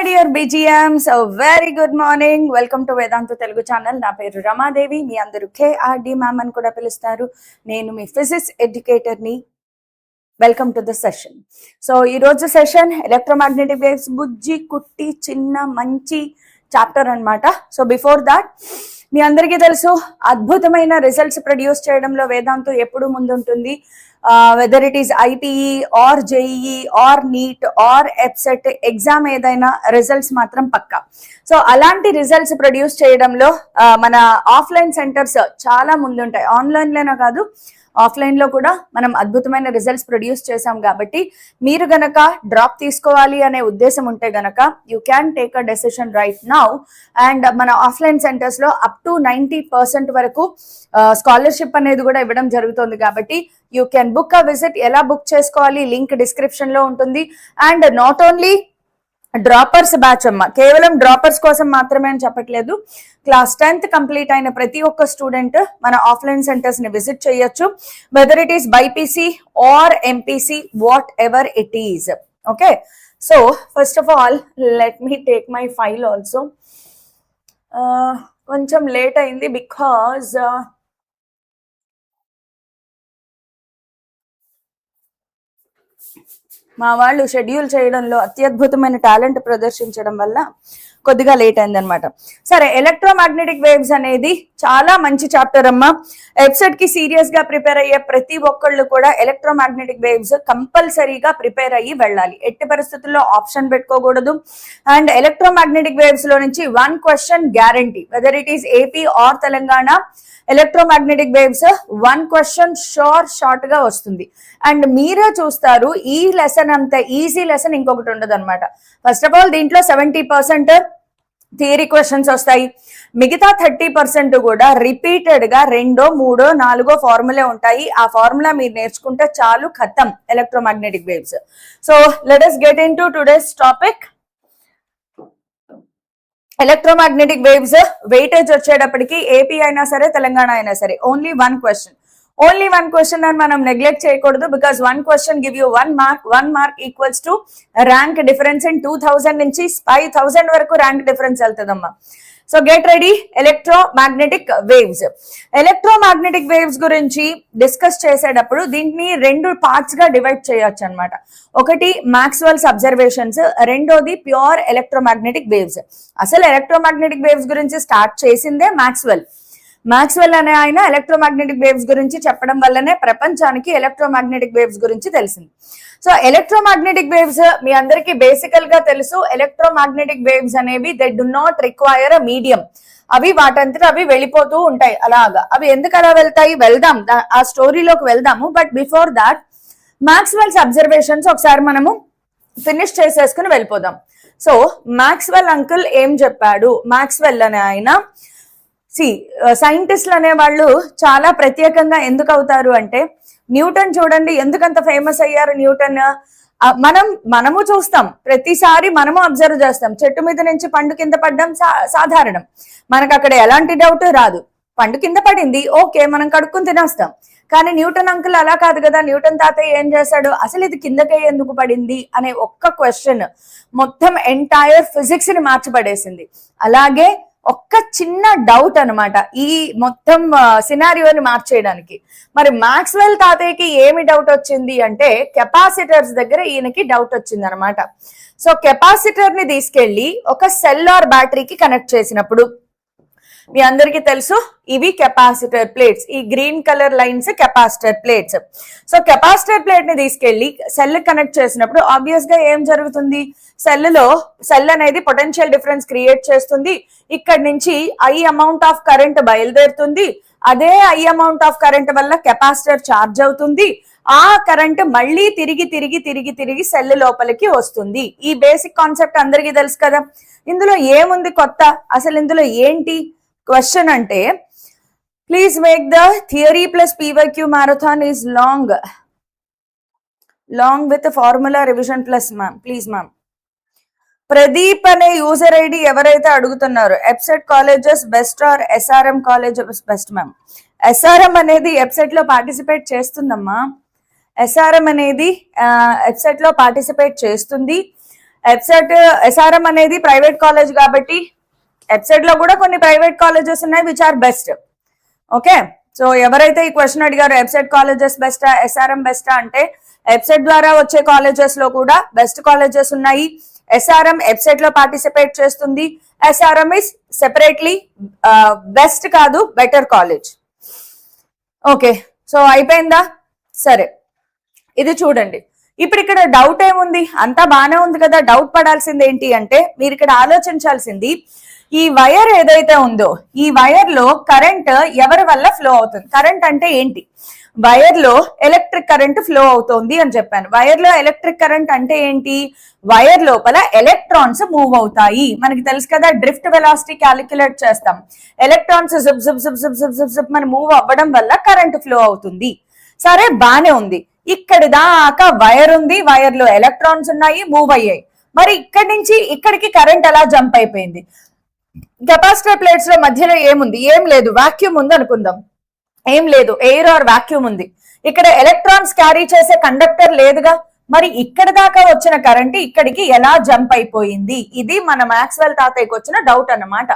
Dear BGMs, very good morning. Welcome to Vedantu Telugu channel. నా పేరు రమాదేవి. మీ అందరూ KRD మ్యామ్ అని కూడా పిలుస్తారు. నేను మీ ఫిజిక్స్ ఎడ్యుకేటర్ని. Welcome to the session. So ఈ రోజు సెషన్ ఎలక్ట్రోమాగ్నెటిక్ వేవ్స్, బుజ్జి కుట్టి చిన్న మంచి చాప్టర్ అన్నమాట. సో బిఫోర్ దాట్, మీ అందరికీ తెలుసు అద్భుతమైన రిజల్ట్స్ ప్రొడ్యూస్ చేయడంలో వేదాంతు ఎప్పుడు ముందుంటుంది. Whether it is IPE or JEE or NEET or EPSET exam ఏదైనా రిజల్ట్స్ మాత్రం పక్కా. సో అలాంటి రిజల్ట్స్ ప్రొడ్యూస్ చేయడంలో మన ఆఫ్లైన్ సెంటర్స్ చాలా ముందుంటాయి. ఆన్లైన్లోనే కాదు, ఆఫ్లైన్ లో కూడా మనం అద్భుతమైన రిజల్ట్స్ ప్రొడ్యూస్ చేసాం. కాబట్టి మీరు గనక డ్రాప్ తీసుకోవాలి అనే ఉద్దేశం ఉంటే గనక you can take a decision right now. And మన ఆఫ్లైన్ సెంటర్స్ లో అప్ టు 90% వరకు స్కాలర్షిప్ అనేది కూడా ఇవ్వడం జరుగుతుంది. కాబట్టి you can book a visit. ఎలా బుక్ చేసుకోవాలి లింక్ డిస్క్రిప్షన్ లో ఉంటుంది. And not only droppers batch అమ్మ, కేవలం డ్రాపర్స్ కోసం మాత్రమే అని చెప్పట్లేదు. క్లాస్ 10th కంప్లీట్ అయిన ప్రతి ఒక్క స్టూడెంట్ మన ఆఫ్లైన్ సెంటర్స్ ని విజిట్ చేయొచ్చు. Whether it is BPC or MPC, whatever it is. Okay, so first of all let me take my file also. కొంచెం లేట్ అయింది బికాజ్ మా వాళ్ళు షెడ్యూల్ చేయడంలో అత్యద్భుతమైన టాలెంట్ ప్రదర్శించడం వల్ల కొద్దిగా లేట్ అయింది అనమాట. సరే, ఎలక్ట్రోమాగ్నెటిక్ వేవ్స్ అనేది చాలా మంచి చాప్టర్ అమ్మా. EPSET కి సీరియస్ గా ప్రిపేర్ అయ్యే ప్రతి ఒక్కళ్ళు కూడా ఎలక్ట్రోమాగ్నెటిక్ వేవ్స్ కంపల్సరీగా ప్రిపేర్ అయ్యి వెళ్ళాలి. ఎట్టి పరిస్థితుల్లో ఆప్షన్ పెట్టుకోకూడదు. అండ్ ఎలక్ట్రోమాగ్నెటిక్ వేవ్స్ లో నుంచి 1 question guarantee, whether it is AP or Telangana. Electromagnetic waves 1 question short గా వస్తుంది. అండ్ మీరే చూస్తారు ఈ లెసన్ అంత ఈజీ లెసన్ ఇంకొకటి ఉండదు అనమాట. ఫస్ట్ ఆఫ్ ఆల్ దీంట్లో 70% థియరీ క్వశ్చన్స్ వస్తాయి. మిగతా 30% కూడా రిపీటెడ్ గా 2, 3, 4 ఫార్ములా ఉంటాయి. ఆ ఫార్ములా మీరు నేర్చుకుంటే చాలు, ఖతం electromagnetic waves. So let us get in to today's topic. Electromagnetic waves weightage వచ్చేటప్పటికి AP అయినా సరే తెలంగాణ అయినా సరే ఓన్లీ 1 క్వశ్చన్ అని మనం నెగ్లెక్ట్ చేయకూడదు. Because 1 question give you 1 mark. 1 mark equals to rank difference in 2000 నుంచి 5000 వరకు ర్యాంక్ డిఫరెన్స్ వెళ్తుందమ్మా. So get ready. Electromagnetic waves గురించి డిస్కస్ చేసేటప్పుడు దీన్ని 2 పార్ట్స్ గా డివైడ్ చేయొచ్చు అనమాట. ఒకటి మాక్స్వెల్స్ అబ్జర్వేషన్స్, రెండోది ప్యూర్ ఎలక్ట్రోమాగ్నెటిక్ వేవ్స్. అసలు ఎలక్ట్రోమాగ్నెటిక్ వేవ్స్ గురించి స్టార్ట్ చేసిందే మాక్స్వెల్ అనే ఆయన ఎలక్ట్రోమాగ్నెటిక్ వేవ్స్ గురించి చెప్పడం వల్లనే ప్రపంచానికి ఎలక్ట్రోమాగ్నెటిక్ వేవ్స్ గురించి తెలిసింది. సో ఎలక్ట్రోమాగ్నెటిక్ వేవ్స్ మీ అందరికి బేసికల్ గా తెలుసు. ఎలక్ట్రోమాగ్నెటిక్ వేవ్స్ అనేవి they do not require a medium. అవి వాటంతట అవి వెళ్ళిపోతూ ఉంటాయి. అలాగా అవి ఎందుకు అలా వెళ్తాయి, వెళ్దాం, ఆ స్టోరీలోకి వెళ్దాము. But before that Maxwell's observations ఒకసారి మనము ఫినిష్ చేసేసుకుని వెళ్ళిపోదాం. సో మాక్స్వెల్ అంకుల్ ఏం చెప్పాడు? మాక్స్వెల్ అనే ఆయన సైంటిస్టులు అనే వాళ్ళు చాలా ప్రత్యేకంగా ఎందుకు అవుతారు అంటే, న్యూటన్ చూడండి ఎందుకంత ఫేమస్ అయ్యారు. న్యూటన్ మనము చూస్తాం, ప్రతిసారి మనము అబ్జర్వ్ చేస్తాం. చెట్టు మీద నుంచి పండు కింద పడ్డం సాధారణం, మనకు అక్కడ ఎలాంటి డౌట్ రాదు. పండు కింద పడింది, ఓకే, మనం కడుక్కుని తినేస్తాం. కానీ న్యూటన్ అంకుల్ అలా కాదు కదా. న్యూటన్ తాతయ్య ఏం చేశాడు, అసలు ఇది కిందకే ఎందుకు పడింది అనే ఒక్క క్వశ్చన్ మొత్తం ఎంటైర్ ఫిజిక్స్ ని మార్చిపడేసింది. అలాగే ఒక్క చిన్న డౌట్ అనమాట ఈ మొత్తం సినారియోని మార్చేయడానికి. మరి మాక్స్వెల్ తాతయ్యకి ఏమి డౌట్ వచ్చింది అంటే, కెపాసిటర్స్ దగ్గర ఈయనకి డౌట్ వచ్చింది అనమాట. సో కెపాసిటర్ ని తీసుకెళ్లి ఒక సెల్ ఆర్ బ్యాటరీకి కనెక్ట్ చేసినప్పుడు, మీ అందరికీ తెలుసు ఇవి కెపాసిటర్ ప్లేట్స్, ఈ green colour lines capacitor plates. So capacitor plate ని తీసుకెళ్లి సెల్ కనెక్ట్ చేసినప్పుడు ఆబ్వియస్ గా ఏం జరుగుతుంది, సెల్ అనేది పొటెన్షియల్ డిఫరెన్స్ క్రియేట్ చేస్తుంది. ఇక్కడ నుంచి I అమౌంట్ ఆఫ్ కరెంట్ బయలుదేరుతుంది. అదే I అమౌంట్ ఆఫ్ కరెంట్ వల్ల కెపాసిటర్ ఛార్జ్ అవుతుంది. ఆ కరెంట్ మళ్ళీ తిరిగి సెల్ లోపలికి వస్తుంది. ఈ బేసిక్ కాన్సెప్ట్ అందరికీ తెలుసు కదా. ఇందులో ఏముంది కొత్త, అసలు ఇందులో ఏంటి క్వశ్చన్ అంటే, please make the theory plus PYQ marathon is long with formula revision plus ma'am, please ma'am. Pradeep అనే యూజర్ ఐడి ఎవరైతే అడుగుతున్నారు, EPSET colleges best or SRM colleges best ma'am? SRM అనేది EPSET లో పార్టిసిపేట్ చేస్తుందమ్మా. SRM అనేది EPSET లో participate చేస్తుంది. EPSET SRM అనేది ప్రైవేట్ కాలేజ్ కాబట్టి ఎప్సెట్ లో కూడా కొన్ని ప్రైవేట్ కాలేజెస్ ఉన్నాయి which are best. Okay, so ఎవరైతే ఈ క్వశ్చన్ అడిగారో ఎప్సెట్ కాలేజెస్ బెస్టా ఎస్ఆర్ఎం బెస్టా అంటే ఎప్సెట్ ద్వారా వచ్చే కాలేజెస్ లో కూడా బెస్ట్ కాలేజెస్ ఉన్నాయి. ఎస్ఆర్ఎం ఎప్సెట్ లో పార్టిసిపేట్ చేస్తుంది. ఎస్ఆర్ఎం ఇస్ సెపరేట్లీ బెస్ట్ కాదు, బెటర్ కాలేజ్. ఓకే, సో అయిపోయిందా? సరే, ఇది చూడండి. ఇప్పుడు ఇక్కడ డౌట్ ఏముంది? అంతా బానే ఉంది కదా. డౌట్ పడాల్సింది ఏంటి అంటే మీరు ఇక్కడ ఆలోచించాల్సింది ఈ వైర్ ఏదైతే ఉందో ఈ వైర్ లో కరెంట్ ఎవరి వల్ల ఫ్లో అవుతుంది. కరెంట్ అంటే ఏంటి? వైర్ లో ఎలక్ట్రిక్ కరెంట్ ఫ్లో అవుతోంది అని చెప్పాను. వైర్ లో ఎలక్ట్రిక్ కరెంట్ అంటే ఏంటి? వైర్ లోపల ఎలక్ట్రాన్స్ మూవ్ అవుతాయి. మనకి తెలుసు కదా, డ్రిఫ్ట్ వెలాసిటీ క్యాలిక్యులేట్ చేస్తాం. Electrons zip zip zip zip zip zip zip మన మూవ్ అవ్వడం వల్ల కరెంట్ ఫ్లో అవుతుంది. సరే, బానే ఉంది. ఇక్కడి దాకా వైర్ ఉంది, వైర్ లో ఎలక్ట్రాన్స్ ఉన్నాయి, మూవ్ అయ్యాయి. మరి ఇక్కడి నుంచి ఇక్కడికి కరెంట్ ఎలా జంప్ అయిపోయింది? కెపాసిటర్ ప్లేట్స్ లో మధ్యలో ఏముంది? ఏం లేదు, వాక్యూమ్ ఉంది అనుకుందాం. ఏం లేదు, ఎయిర్ ఆర్ వాక్యూమ్ ఉంది. ఇక్కడ ఎలక్ట్రాన్స్ క్యారీ చేసే కండక్టర్ లేదుగా. మరి ఇక్కడ దాకా వచ్చిన కరెంట్ ఇక్కడికి ఎలా జంప్ అయిపోయింది? ఇది మన మ్యాక్స్వెల్ తాతయ్యకి వచ్చిన డౌట్ అన్నమాట.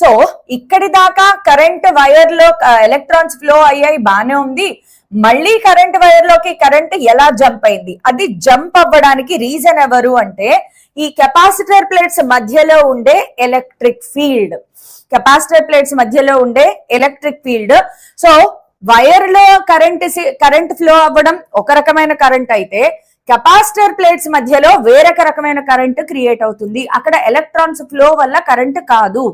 సో ఇక్కడి దాకా కరెంట్ వైర్ లో ఎలక్ట్రాన్స్ ఫ్లో అయ్యాయి, బానే ఉంది. మళ్ళీ కరెంట్ వైర్ లోకి కరెంట్ ఎలా జంప్ అయింది? అది జంప్ అవ్వడానికి రీజన్ ఎవరు అంటే ఈ కెపాసిటర్ ప్లేట్స్ మధ్యలో ఉండే ఎలక్ట్రిక్ ఫీల్డ్. కెపాసిటర్ ప్లేట్స్ మధ్యలో ఉండే ఎలక్ట్రిక్ ఫీల్డ్. సో వైర్ లో కరెంట్ ఫ్లో అవ్వడం ఒక రకమైన కరెంట్ అయితే కెపాసిటర్ ప్లేట్స్ మధ్యలో వేరొక రకమైన కరెంట్ క్రియేట్ అవుతుంది. అక్కడ ఎలక్ట్రాన్స్ ఫ్లో వల్ల కరెంట్ కాదు.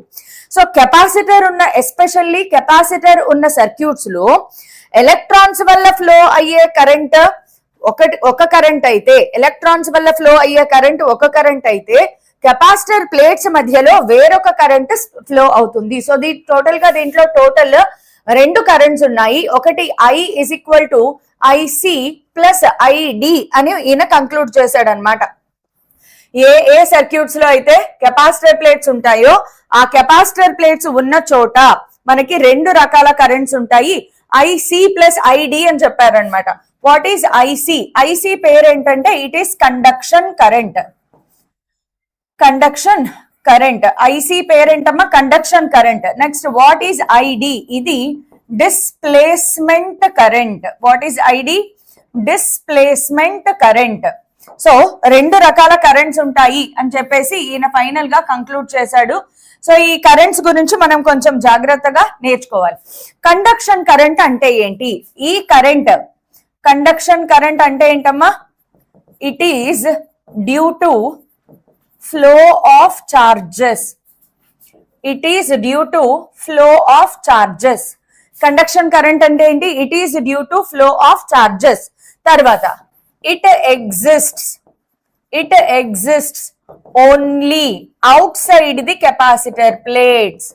సో కెపాసిటర్ ఉన్న ఎస్పెషల్లీ కెపాసిటర్ ఉన్న సర్క్యూట్స్ లో ఎలక్ట్రాన్స్ వల్ల ఫ్లో అయ్యే కరెంట్ ఒక కరెంట్ అయితే, ఎలక్ట్రాన్స్ వల్ల ఫ్లో అయ్యే కరెంట్ ఒక కరెంట్ అయితే కెపాసిటర్ ప్లేట్స్ మధ్యలో వేరొక కరెంట్ ఫ్లో అవుతుంది. సో టోటల్ గా దీంట్లో టోటల్ 2 కరెంట్స్ ఉన్నాయి. ఒకటి I is equal to IC plus ID అని ఈయన కంక్లూడ్ చేశాడు అనమాట. ఏ సర్క్యూట్స్ లో అయితే కెపాసిటర్ ప్లేట్స్ ఉంటాయో ఆ కెపాసిటర్ ప్లేట్స్ ఉన్న చోట మనకి 2 రకాల కరెంట్స్ ఉంటాయి. IC ప్లస్ ID అని చెప్పారనమాట. What is IC? IC పేరు ఏంటంటే it is conduction current. Conduction current. IC పేరేంటమ్మా? Conduction current. Next what is ID? ఇది displacement current. What is ID? Displacement current. So 2 రకాల కరెంట్స్ ఉంటాయి అని చెప్పేసి ఈయన ఫైనల్ గా కంక్లూడ్ చేశాడు. సో ఈ కరెంట్స్ గురించి మనం కొంచెం జాగ్రత్తగా నేర్చుకోవాలి. కండక్షన్ కరెంట్ అంటే ఏంటి? ఈ కరెంట్ కండక్షన్ కరెంట్ అంటే ఏంటమ్మా? It is due to flow of charges. It is due to flow of charges. Conduction current అంటే ఏంటి? It is due to flow of charges. తర్వాత it exists only outside the capacitor plates.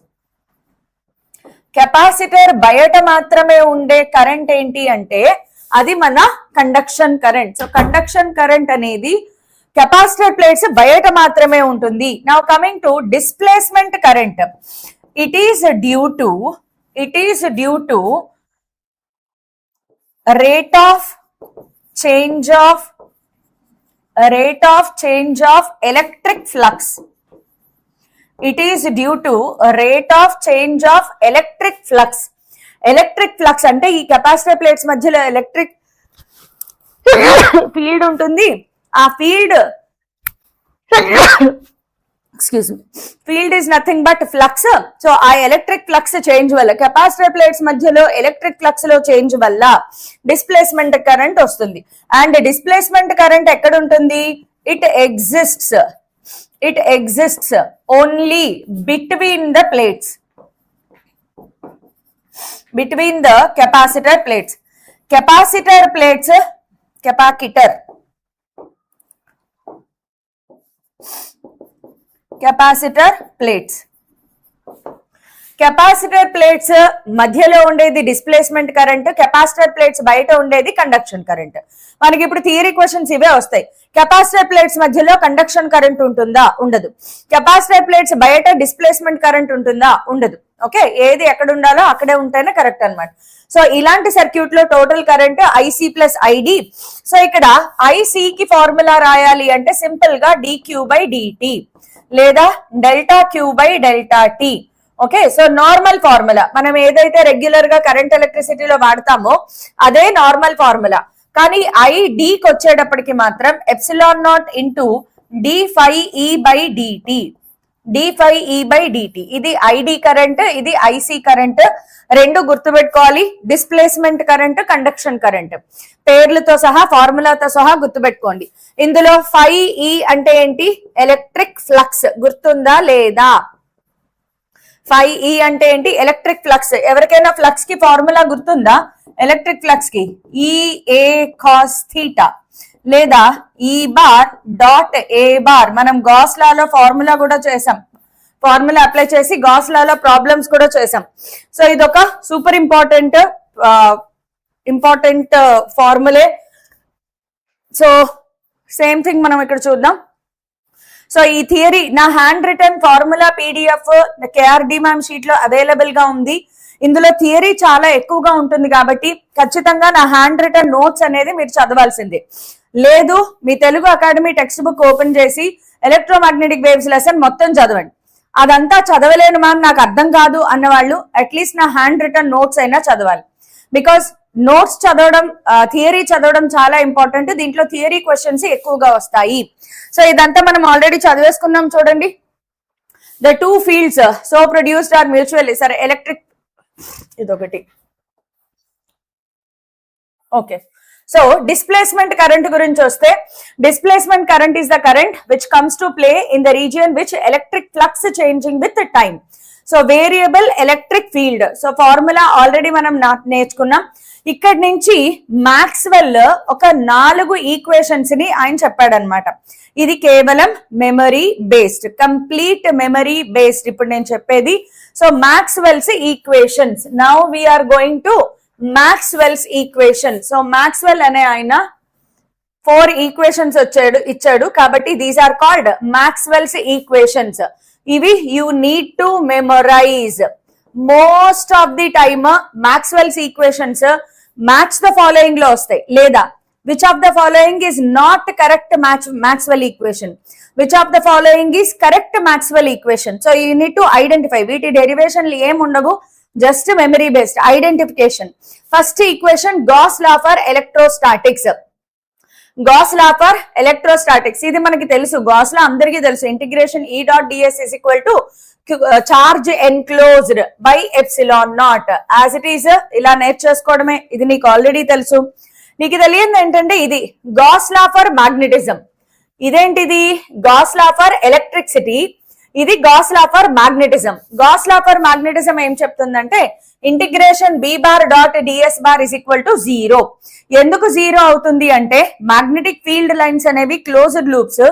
Capacitor బయట మాత్రమే ఉండే current ఏంటి అంటే అది మన conduction current. So conduction current అనేది కెపాసిటర్ ప్లేట్స్ బయట మాత్రమే ఉంటుంది. Now coming to displacement current. It is due to rate of change of electric flux. It is due to rate of change of electric flux. Electric flux అంటే ఈ capacitor plates మధ్యలో electric field ఉంటుంది. ఆ field field is nothing but flux. So ఆ electric flux change వల్ల capacitor plates మధ్యలో electric flux లో change వల్ల డిస్ప్లేస్మెంట్ కరెంట్ వస్తుంది. అండ్ డిస్ప్లేస్మెంట్ కరెంట్ ఎక్కడ ఉంటుంది? It exists only between the plates, between the capacitor plates. Capacitor plates capacitor plates capacitor plates మధ్యలో ఉండేది డిస్ప్లేస్మెంట్ కరెంట్, కెపాసిటర్ ప్లేట్స్ బయట ఉండేది కండక్షన్ కరెంట్. మనకి ఇప్పుడు థియరీ క్వశ్చన్స్ ఇవే వస్తాయి. కెపాసిటర్ ప్లేట్స్ మధ్యలో కండక్షన్ కరెంట్ ఉంటుందా? ఉండదు. కెపాసిటర్ ప్లేట్స్ బయట డిస్ప్లేస్మెంట్ కరెంట్ ఉంటుందా? ఉండదు. ఓకే, ఏది ఎక్కడ ఉండాలో అక్కడే ఉంటేనే కరెక్ట్ అనమాట. సో ఇలాంటి సర్క్యూట్ లో total current IC plus ID. So ఇక్కడ ఐసి కి ఫార్ములా రాయాలి అంటే సింపుల్ గా డిక్యూ బై డిటి లేదా delta Q by delta T. Okay, so normal formula మనం ఏదైతే రెగ్యులర్ గా కరెంట్ ఎలక్ట్రిసిటీలో వాడతామో అదే నార్మల్ ఫార్ములా. కానీ ఐడికి వచ్చేటప్పటికి మాత్రం epsilon naught into d5e by dt, d5e by dt. ఇది ఐడి కరెంట్, ఇది ఐసి కరెంట్. రెండు గుర్తుపెట్టుకోవాలి, డిస్ప్లేస్మెంట్ కరెంట్, కండక్షన్ కరెంట్. పేర్లతో సహా ఫార్ములాతో సహా గుర్తుపెట్టుకోండి. ఇందులో 5e అంటే ఏంటి? Electric flux. గుర్తుందా లేదా? 5e అంటే ఏంటి? Electric flux. ఎవరికైనా ఫ్లక్స్ కి ఫార్ములా గుర్తుందా? ఎలక్ట్రిక్ ఫ్లక్స్ కి ఈఏ కాస్ థీటా లేదా ఈ బార్ డాట్ ఏ బార్. మనం గాస్ లాలో ఫార్ములా కూడా చేసాం, ఫార్ములా అప్లై చేసి గాస్ లాలో ప్రాబ్లమ్స్ కూడా చేసాం. సో ఇదొక super important formulae. So same thing మనం ఇక్కడ చూద్దాం. సో ఈ థియరీ నా hand written formula PDF KRD ma'am sheet లో అవైలబుల్ గా ఉంది. ఇందులో థియరీ చాలా ఎక్కువగా ఉంటుంది కాబట్టి ఖచ్చితంగా నా హ్యాండ్ రిటర్న్ నోట్స్ అనేది మీరు చదవాల్సిందే. లేదు మీ Telugu academy text book open చేసి ఎలక్ట్రోమాగ్నెటిక్ వేవ్స్ లెసన్ మొత్తం చదవండి. అదంతా చదవలేను మ్యామ్, నాకు అర్థం కాదు అన్న వాళ్ళు అట్లీస్ట్ నా హ్యాండ్ రిటర్న్ నోట్స్ అయినా చదవాలి. బికాస్ నోట్స్ చదవడం, థియరీ చదవడం చాలా ఇంపార్టెంట్. దీంట్లో థియరీ క్వశ్చన్స్ ఎక్కువగా వస్తాయి. సో ఇదంతా మనం ఆల్రెడీ చదివేసుకున్నాం చూడండి. The two fields so produced are mutually. సరే ఎలక్ట్రిక్ ఇదొకటి. ఓకే, సో డిస్ప్లేస్మెంట్ కరెంట్ గురించి వస్తే, displacement current is the current which comes to play in the region which electric flux changing with time. So variable electric field. So formula already మనం నేర్చుకున్నాం. ఇక్కడి నుంచి Maxwell ఒక 4 equations ని ఆయన చెప్పాడనమాట. ఇది కేవలం memory based, complete memory based ఇప్పుడు నేను చెప్పేది. So Maxwell's equations. Now we're going to Maxwell's equation. So Maxwell అనే ఆయన 4 ఈక్వేషన్స్ ఇచ్చాడు కాబట్టి these are called Maxwell's equations. ఇవి you need to memorise. Most of the time Maxwell's equations match the following లో వస్తాయి, లేదా which of the following is not correct Maxwell equation, which of the following is correct Maxwell equation. So you need to identify. వీటి derivation ఏం ఉండవు, just memory based identification. First equation Gauss law for electrostatics. Gauss law for electrostatics ఇది మనకి తెలుసు, Gauss law అందరికీ తెలుసు. Integration E dot DS is equal to charge enclosed by epsilon naught. As it is ఇలా నేర్చేసుకోవడమే, ఇది నీకు already తెలుసు. నీకు తెలియదు ఏంటంటే ఇది గాస్ లా ఫర్ మ్యాగ్నెటిజం. ఇదేంటిది? గాస్ లా ఫర్ ఎలక్ట్రిసిటీ, ఇది Gauss law for magnetism. Gauss law for magnetism ఏం చెప్తుందంటే integration B bar dot dS bar is equal to 0. ఎందుకు 0 అవుతుంది అంటే మ్యాగ్నెటిక్ ఫీల్డ్ లైన్స్ అనేవి closed loops,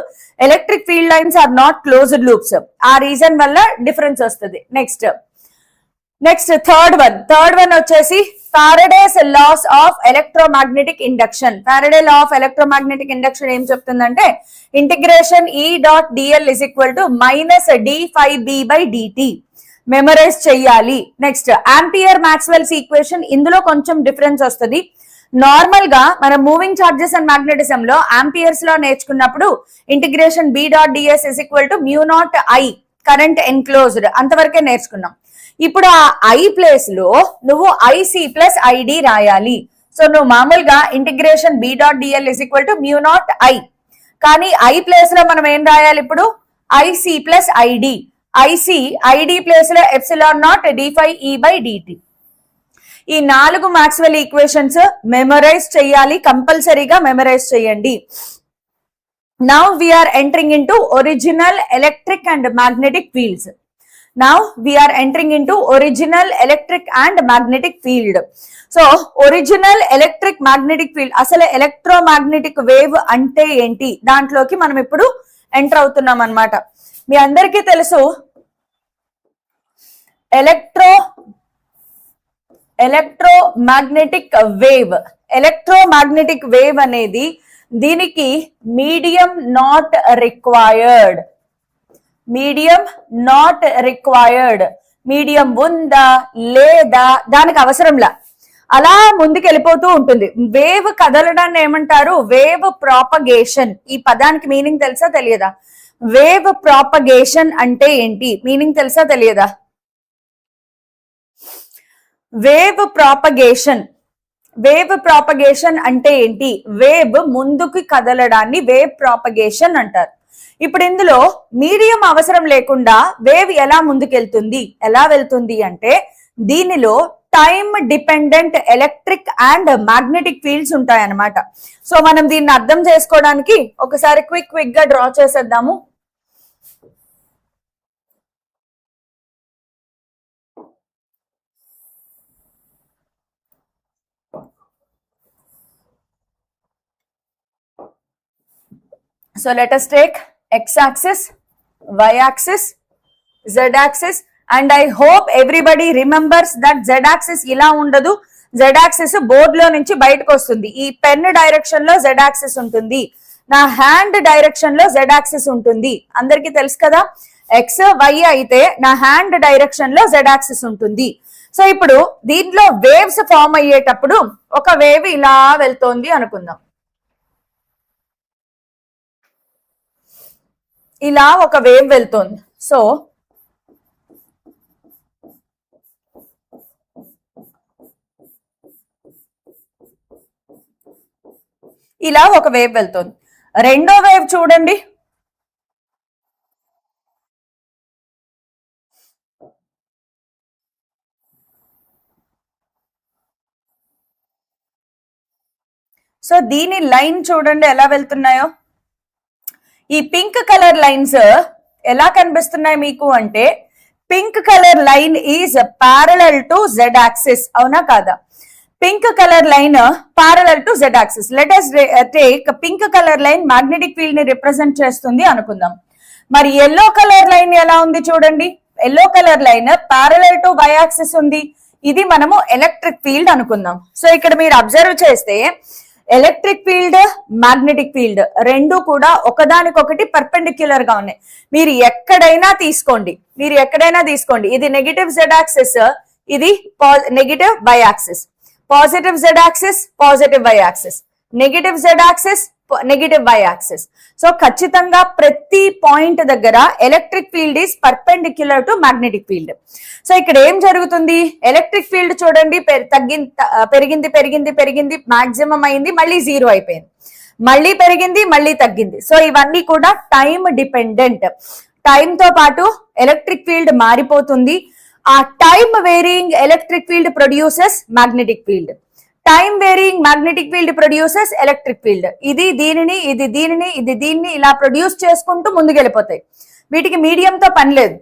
electric field lines are not closed loops. ఆ reason వల్ల difference వస్తుంది. Next third one వచ్చేసి Faraday's laws of electromagnetic induction. Faraday law of electromagnetic induction ఏం చెప్తుందంటే integration E dot DL is equal to minus d5b by DT. Memorise చెయ్యాలి. Next Ampere Maxwell's equation. ఇందులో కొంచెం difference వస్తుంది. Normal గా మనం moving charges and magnetism లో Ampere's లో నేర్చుకున్నప్పుడు integration B dot DS is equal to mu naught I current enclosed అంతవరకే నేర్చుకున్నాం. ఇప్పుడు ఆ ఐ ప్లేస్ లో నువ్వు ఐసి ప్లస్ ఐడి రాయాలి. సో నువ్వు మామూలుగా integration B dot DL is equal to mu naught I, కానీ ఐ ప్లేస్ లో మనం ఏం రాయాలి ఇప్పుడు? IC plus ID. ID place లో epsilon naught d5e by DT. ఈ 4 మ్యాక్స్వెల్ ఈక్వేషన్స్ మెమరైజ్ చేయాలి, కంపల్సరీగా మెమరైజ్ చేయండి. Now we're entering into original electric and magnetic fields. Now we are entering into original electric and magnetic field. So original electric magnetic field, అసలు electromagnetic wave అంటే ఏంటి దాంట్లోకి మనం ఇప్పుడు ఎంటర్ అవుతున్నాం అన్నమాట. మీ అందరికీ తెలుసు ఎలక్ట్రోమాగ్నెటిక్ వేవ్. ఎలక్ట్రోమాగ్నెటిక్ వేవ్ అనేది దీనికి మీడియం నాట్ రిక్వైర్డ్. మీడియం ఉందా లేదా దానికి అవసరంలా అలా ముందుకు వెళ్ళిపోతూ ఉంటుంది. వేవ్ కదలడాన్ని ఏమంటారు? Wave propagation. ఈ పదానికి మీనింగ్ తెలుసా తెలియదా? వేవ్ ప్రాపగేషన్ అంటే ఏంటి? మీనింగ్ తెలుసా తెలియదా? వేవ్ ప్రాపగేషన్ అంటే ఏంటి? వేవ్ ముందుకు కదలడాన్ని వేవ్ ప్రాపగేషన్ అంటారు. ఇప్పుడు ఇందులో మీడియం అవసరం లేకుండా వేవ్ ఎలా ముందుకెళ్తుంది, ఎలా వెళ్తుంది అంటే దీనిలో time dependent electric and magnetic fields ఉంటాయన్నమాట. సో మనం దీన్ని అర్థం చేసుకోవడానికి ఒకసారి క్విక్ గా డ్రా చేసేద్దాము. So let us take x-axis, y-axis, z-axis, and I hope everybody remembers that z-axis ఇలా ఉండదు. z-axis బోర్డ్ లో నుంచి బయటకు వస్తుంది. ఈ పెన్ డైరెక్షన్ లో z-axis ఉంటుంది, నా హ్యాండ్ డైరెక్షన్ లో z-axis ఉంటుంది. అందరికి తెలుసు కదా? x y అయితే నా హ్యాండ్ డైరెక్షన్ లో z-axis ఉంటుంది. సో ఇప్పుడు దీంట్లో వేవ్స్ ఫామ్ అయ్యేటప్పుడు ఒక వేవ్ ఇలా వెళ్తోంది అనుకుందాం. ఇలా ఒక వేవ్ వెళ్తోంది. సో ఇలా ఒక వేవ్ వెళ్తోంది. రెండో వేవ్ చూడండి. సో దీని లైన్ చూడండి ఎలా వెళ్తున్నాయో. ఈ పింక్ కలర్ లైన్స్ ఎలా కనిపిస్తున్నాయి మీకు అంటే pink colour line is parallel to Z axis. అవునా కాదా? Pink colour line parallel to Z axis. Let us take pink colour line magnetic field ని రిప్రజెంట్ చేస్తుంది అనుకుందాం. మరి ఎల్లో కలర్ లైన్ ఎలా ఉంది చూడండి. Yellow colour line parallel to Y axis ఉంది. ఇది మనము ఎలక్ట్రిక్ ఫీల్డ్ అనుకుందాం. సో ఇక్కడ మీరు అబ్జర్వ్ చేస్తే ఎలక్ట్రిక్ ఫీల్డ్, మ్యాగ్నెటిక్ ఫీల్డ్ రెండు కూడా ఒకదానికొకటి పర్పెండిక్యులర్ గా ఉన్నాయి. మీరు ఎక్కడైనా తీసుకోండి. ఇది నెగటివ్ జెడ్ యాక్సిస్, ఇది negative Y axis. Positive Z axis, positive Y axis. Negative Z axis, negative Y axis. So ఖచ్చితంగా ప్రతి పాయింట్ దగ్గర electric field is perpendicular to magnetic field. So ఇక్కడ ఏం జరుగుతుంది? ఎలక్ట్రిక్ ఫీల్డ్ చూడండి పెరిగింది, మాక్సిమం అయింది, మళ్ళీ జీరో అయిపోయింది, మళ్ళీ పెరిగింది, మళ్ళీ తగ్గింది. సో ఇవన్నీ కూడా టైమ్ డిపెండెంట్. టైం తో పాటు ఎలక్ట్రిక్ ఫీల్డ్ మారిపోతుంది. ఆ time varying electric field produces magnetic field. Time varying magnetic field produces electric field. ఇది దీనిని ఇలా ప్రొడ్యూస్ చేసుకుంటూ ముందుకెళ్ళిపోతాయి. వీటికి మీడియం తో పని లేదు.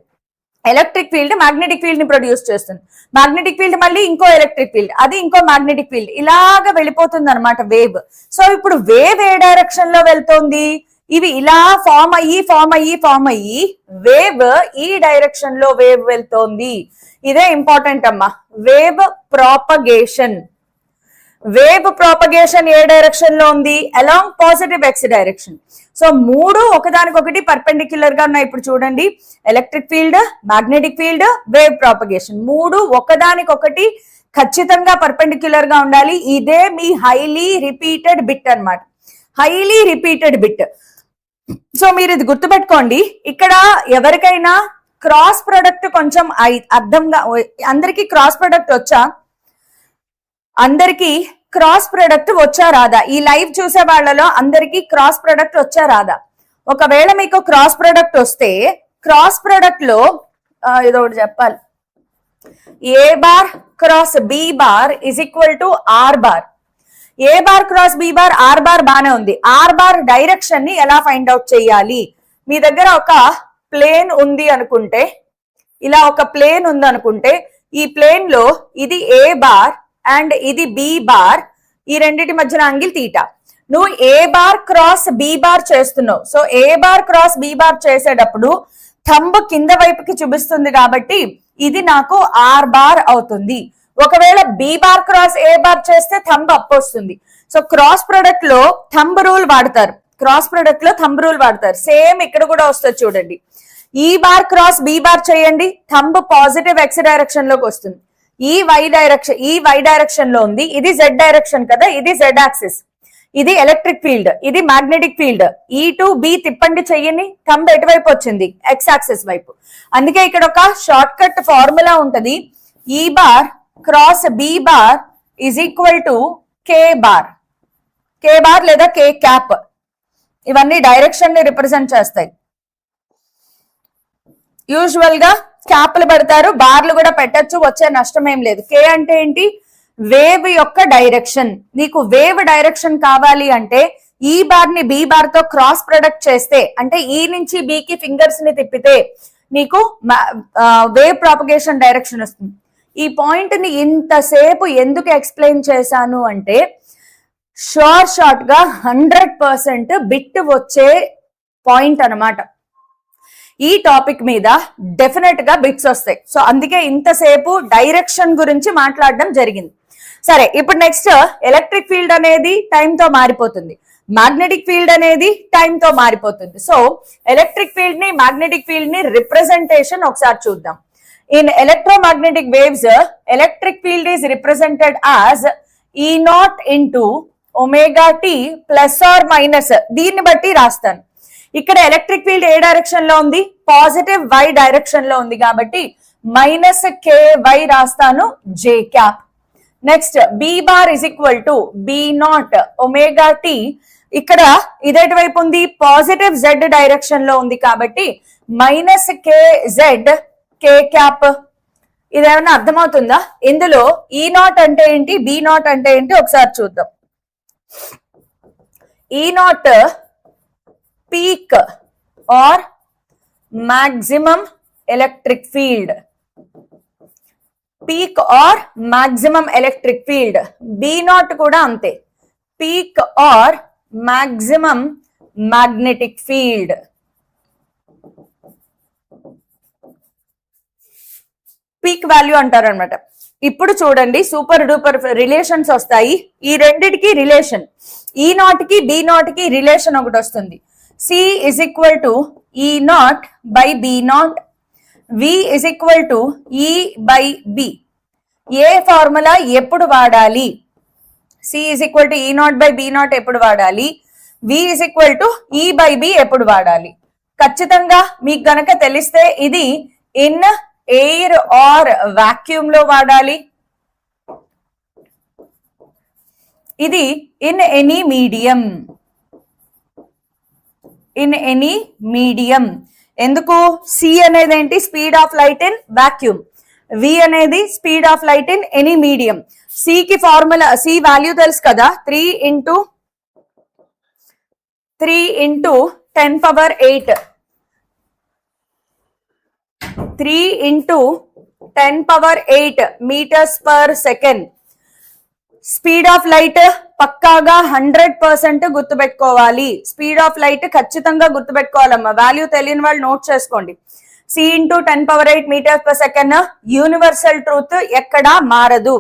ఎలక్ట్రిక్ ఫీల్డ్ మ్యాగ్నెటిక్ ఫీల్డ్ ని ప్రొడ్యూస్ చేస్తుంది. మ్యాగ్నెటిక్ ఫీల్డ్ మళ్ళీ ఇంకో ఎలక్ట్రిక్ ఫీల్డ్, అది ఇంకో మ్యాగ్నెటిక్ ఫీల్డ్, ఇలాగా వెళ్ళిపోతుంది అనమాట వేవ్. సో ఇప్పుడు వేవ్ ఏ డైరెక్షన్ లో వెళ్తోంది? ఇవి ఇలా ఫామ్ అయ్యి వేవ్ ఈ డైరెక్షన్ లో వేవ్ వెళ్తోంది. ఇదే ఇంపార్టెంట్ అమ్మా. వేవ్ ప్రాపగేషన్ ఏ డైరెక్షన్ లో ఉంది? Along positive X direction. So మూడు ఒకదానికొకటి పర్పెండిక్యులర్ గా ఉన్నాయి. ఇప్పుడు చూడండి, electric field, magnetic field, wave propagation మూడు ఒకదానికొకటి ఖచ్చితంగా పర్పెండిక్యులర్ గా ఉండాలి. ఇదే మీ హైలీ రిపీటెడ్ బిట్ అన్నమాట. Highly repeated bit. సో మీరు ఇది గుర్తుపెట్టుకోండి. ఇక్కడ ఎవరికైనా క్రాస్ ప్రొడక్ట్ కొంచెం అర్థంగా, అందరికీ క్రాస్ ప్రొడక్ట్ వచ్చా? అందరికీ క్రాస్ ప్రొడక్ట్ వచ్చా రాదా? ఈ లైవ్ చూసే వాళ్ళలో అందరికీ క్రాస్ ప్రొడక్ట్ వచ్చా రాదా? ఒకవేళ మీకు క్రాస్ ప్రొడక్ట్ వస్తే క్రాస్ ప్రొడక్ట్ లో ఏదో ఒకటి చెప్పాలి. A bar cross B bar is equal to R bar. A bar cross B bar, R bar బానే ఉంది. ఆర్ బార్ డైరెక్షన్ ని ఎలా ఫైండ్ అవుట్ చేయాలి? మీ దగ్గర ఒక ప్లేన్ ఉంది అనుకుంటే, ఇలా ఒక ప్లేన్ ఉంది అనుకుంటే, ఈ ప్లేన్ లో ఇది ఏ బార్ అండ్ ఇది బి బార్, ఈ రెండింటి మధ్యన యాంగిల్ తీటా. నువ్వు ఏ బార్ క్రాస్ బి బార్ చేస్తున్నావు. సో ఏ బార్ క్రాస్ బి బార్ చేసేటప్పుడు థంబ్ కింద వైపుకి చూపిస్తుంది కాబట్టి ఇది నాకు ఆర్ బార్ అవుతుంది. ఒకవేళ బి బార్ క్రాస్ ఏ బార్ చేస్తే థంబ్ అప్ వస్తుంది. సో క్రాస్ ప్రొడక్ట్ లో థంబ్ రూల్ వాడతారు, సేమ్ ఇక్కడ కూడా వస్తుంది చూడండి. ఈ బార్ క్రాస్ బి బార్ చేయండి, థంబ్ పాజిటివ్ ఎక్స్ డైరెక్షన్ లోకి వస్తుంది. ఈ వై డైరెక్షన్ లో ఉంది, ఇది జెడ్ డైరెక్షన్ కదా, ఇది జెడ్ యాక్సిస్, ఇది ఎలక్ట్రిక్ ఫీల్డ్, ఇది మ్యాగ్నెటిక్ ఫీల్డ్. ఈ టు బి తిప్పండి చెయ్యని, థంబ్ ఎటువైపు వచ్చింది, ఎక్స్ యాక్సిస్ వైపు. అందుకే ఇక్కడ ఒక షార్ట్ కట్ ఫార్ములా ఉంటది, E bar cross B bar is equal to K bar లేదా కే క్యాప్. ఇవన్నీ డైరెక్షన్ ని రిప్రజెంట్ చేస్తాయి. యూజువల్ గా క్యాప్లు పెడతారు, బార్లు కూడా పెట్టచ్చు, వచ్చే నష్టం ఏం లేదు. కే అంటే ఏంటి, వేవ్ యొక్క డైరెక్షన్. నీకు వేవ్ డైరెక్షన్ కావాలి అంటే ఈ బార్ ని బి బార్ తో క్రాస్ ప్రొడక్ట్ చేస్తే, అంటే ఈ నుంచి బి కి ఫింగర్స్ ని తిప్పితే నీకు వేవ్ ప్రాపగేషన్ డైరెక్షన్ వస్తుంది. ఈ పాయింట్ ని ఇంతసేపు ఎందుకు ఎక్స్ప్లెయిన్ చేశాను అంటే షార్ట్ గా 100% బిట్ వచ్చే పాయింట్ అన్నమాట. ఈ టాపిక్ మీద డెఫినెట్ గా బిట్స్ వస్తాయి. సో అందుకే ఇంతసేపు డైరెక్షన్ గురించి మాట్లాడడం జరిగింది. సరే, ఇప్పుడు నెక్స్ట్ ఎలక్ట్రిక్ ఫీల్డ్ అనేది టైంతో మారిపోతుంది, మ్యాగ్నెటిక్ ఫీల్డ్ అనేది టైంతో మారిపోతుంది. సో ఎలక్ట్రిక్ ఫీల్డ్ ని మ్యాగ్నెటిక్ ఫీల్డ్ ని రిప్రజెంటేషన్ ఒకసారి చూద్దాం. In electromagnetic waves electric field is represented as E0 into omega T plus R minus. దీన్ని బట్టి రాస్తాను. ఇక్కడ ఎలక్ట్రిక్ ఫీల్డ్ ఏ డైరెక్షన్ లో ఉంది, పాజిటివ్ వై డైరెక్షన్ లో ఉంది కాబట్టి మైనస్ కే వై రాస్తాను, J cap. Next B bar is equal to B0 omega T. ఇక్కడ ఇదేటి వైపు ఉంది, పాజిటివ్ జెడ్ డైరెక్షన్ లో ఉంది కాబట్టి మైనస్ కే జెడ్ కే క్యాప్. ఇదేమన్నా అర్థమవుతుందా? ఇందులో E0 అంటే ఏంటి, B0 అంటే ఏంటి ఒకసారి చూద్దాం. E0 peak or maximum electric field, peak or maximum electric field. B0 కూడా అంతే, peak or maximum magnetic field. Peak value అంటారు అనమాట. ఇప్పుడు చూడండి, సూపర్ డూపర్ రిలేషన్స్ వస్తాయి. ఈ రెండిటికి రిలేషన్, E0 కి B0 కి రిలేషన్ ఒకటి వస్తుంది. C is equal to E0 by B0, V is equal to E by B. A formula ఎప్పుడు వాడాలి? C is equal to E0 by B0 ఎప్పుడు వాడాలి? V is equal to E by B ఎప్పుడు వాడాలి? ఖచ్చితంగా మీకు గనక తెలిస్తే ఇది ఇన్ ఎయిర్ ఆర్ వాక్యూమ్ లో వాడాలి, ఇది ఇన్ ఎనీ మీడియం. ఎందుకు? సి అనేది ఏంటి, speed of light in vacuum, V అనేది speed of light in any medium. C కి ఫార్ములా, సి వాల్యూ తెలుసు కదా, 3 into 10 power 8, 3 into 10 power 8 meters per second. Speed of light పక్కాగా 100% గుర్తుపెట్టుకోవాలి. స్పీడ్ ఆఫ్ లైట్ ఖచ్చితంగా గుర్తుపెట్టుకోవాలమ్మా. వాల్యూ తెలియని వాళ్ళు నోట్ చేసుకోండి. C into 10 power 8 meters per second universal truth, ఎక్కడా మారదు.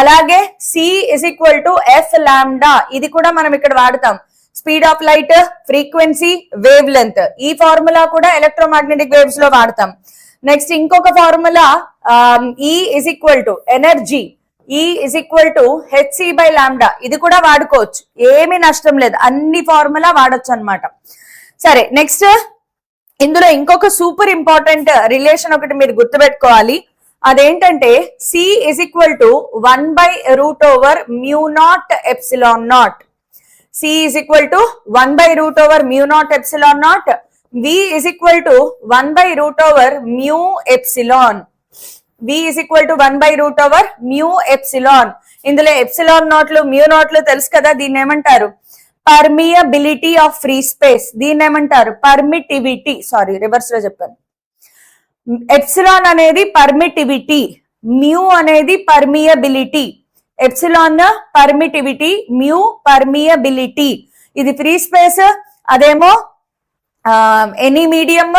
అలాగే C is equal to F lambda, ఇది కూడా మనం ఇక్కడ వాడతాం. Speed of light, frequency, wave length. ఈ ఫార్ములా కూడా ఎలక్ట్రోమాగ్నెటిక్ వేవ్స్ లో వాడతాం. నెక్స్ట్ ఇంకొక formula E is equal to energy, E is equal to hc by lambda. ఇది కూడా వాడుకోవచ్చు, ఏమీ నష్టం లేదు, అన్ని ఫార్ములా వాడొచ్చు అనమాట. సరే, నెక్స్ట్ ఇందులో ఇంకొక సూపర్ ఇంపార్టెంట్ రిలేషన్ ఒకటి మీరు గుర్తుపెట్టుకోవాలి. అదేంటంటే C is equal to 1 by root over mu naught epsilon naught. C is equal to 1 by root over mu naught epsilon naught. V is equal to 1 by root over mu epsilon. V is equal to 1 by root over mu epsilon. ఇందులో epsilon నాట్లు, mu నాట్లు తెలుసు కదా. దీన్ని ఏమంటారు? Permeability of free space. దీన్ని ఏమంటారు? Permittivity. Sorry, reverse లో చెప్పాను. ఎప్సిలాన్ అనేది పర్మిటివిటీ, మ్యూ అనేది permeability. Epsilon permittivity, mu permeability. ఇది ఫ్రీ స్పేస్, అదేమో ఎనీ మీడియం,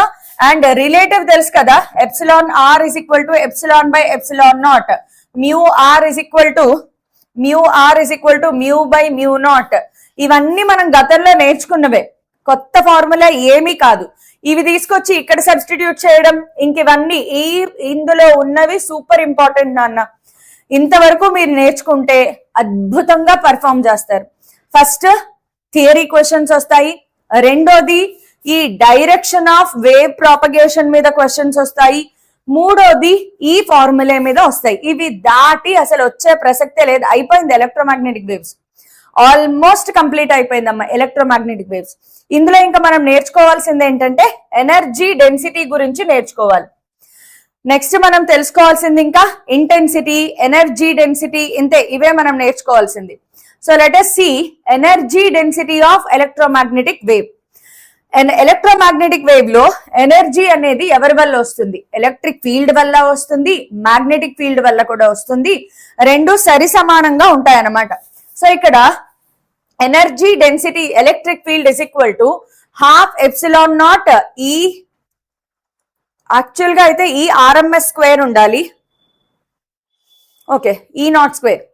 అండ్ రిలేటివ్ తెలుసు కదా, epsilon R is equal to epsilon by epsilon naught, mu R is equal to mu by mu naught. ఇవన్నీ మనం గతంలో నేర్చుకున్నవే, కొత్త formula ఏమీ కాదు. ఇవి తీసుకొచ్చి ఇక్కడ సబ్స్టిట్యూట్ చేయడం, ఇంక ఇవన్నీ ఇందులో ఉన్నవి సూపర్ ఇంపార్టెంట్ నాన్న. ఇంతవరకు మీరు నేర్చుకుంటే అద్భుతంగా పర్ఫామ్ చేస్తారు. ఫస్ట్ థియరీ క్వశ్చన్స్ వస్తాయి, రెండోది ఈ డైరెక్షన్ ఆఫ్ వేవ్ ప్రాపగేషన్ మీద క్వశ్చన్స్ వస్తాయి, మూడోది ఈ ఫార్ములా మీద వస్తాయి. ఇవి దాటి అసలు వచ్చే ప్రసక్తే లేదు. అయిపోయింది ఎలక్ట్రోమాగ్నెటిక్ వేవ్స్, ఆల్మోస్ట్ కంప్లీట్ అయిపోయిందమ్మా ఎలక్ట్రోమాగ్నెటిక్ వేవ్స్. ఇందులో ఇంకా మనం నేర్చుకోవాల్సింది ఏంటంటే ఎనర్జీ డెన్సిటీ గురించి నేర్చుకోవాలి. నెక్స్ట్ మనం తెలుసుకోవాల్సింది ఇంకా ఇంటెన్సిటీ, ఎనర్జీ డెన్సిటీ, ఇంతే, ఇవే మనం నేర్చుకోవాల్సింది. So let us see energy density of electromagnetic wave. Electromagnetic wave లో ఎనర్జీ అనేది ఎవరి వల్ల వస్తుంది? ఎలక్ట్రిక్ ఫీల్డ్ వల్ల వస్తుంది, మ్యాగ్నెటిక్ ఫీల్డ్ వల్ల కూడా వస్తుంది, రెండు సరి సమానంగా ఉంటాయన్నమాట. సో ఇక్కడ energy density electric field is equal to half epsilon naught ఈ, యాక్చువల్ గా అయితే ఈ ఆర్ఎంఎస్ స్క్వేర్ ఉండాలి, ఓకే, ఈ నాట్ స్క్వేర్.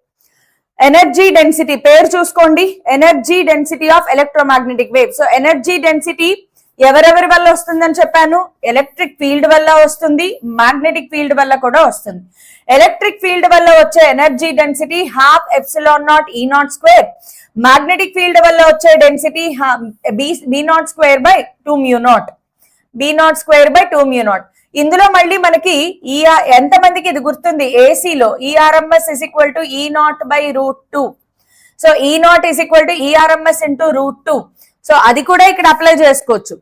ఎనర్జీ డెన్సిటీ పేరు చూసుకోండి, energy density of electromagnetic wave. So energy density ఎవరెవరి వల్ల వస్తుందని చెప్పాను? ఎలక్ట్రిక్ ఫీల్డ్ వల్ల వస్తుంది, మ్యాగ్నెటిక్ ఫీల్డ్ వల్ల కూడా వస్తుంది. ఎలక్ట్రిక్ ఫీల్డ్ వల్ల వచ్చే energy density half epsilon naught E naught square, magnetic field వల్ల వచ్చే density B naught square by 2 mu naught, B naught square by 2 mu naught. ఇందులో మళ్ళీ మనకి ఎంత మందికి ఇది గుర్తుంది? ఏసీలో ERMS is equal to E naught by √2. So E naught is equal to ERMS into √2. So అది కూడా ఇక్కడ అప్లై చేసుకోవచ్చు.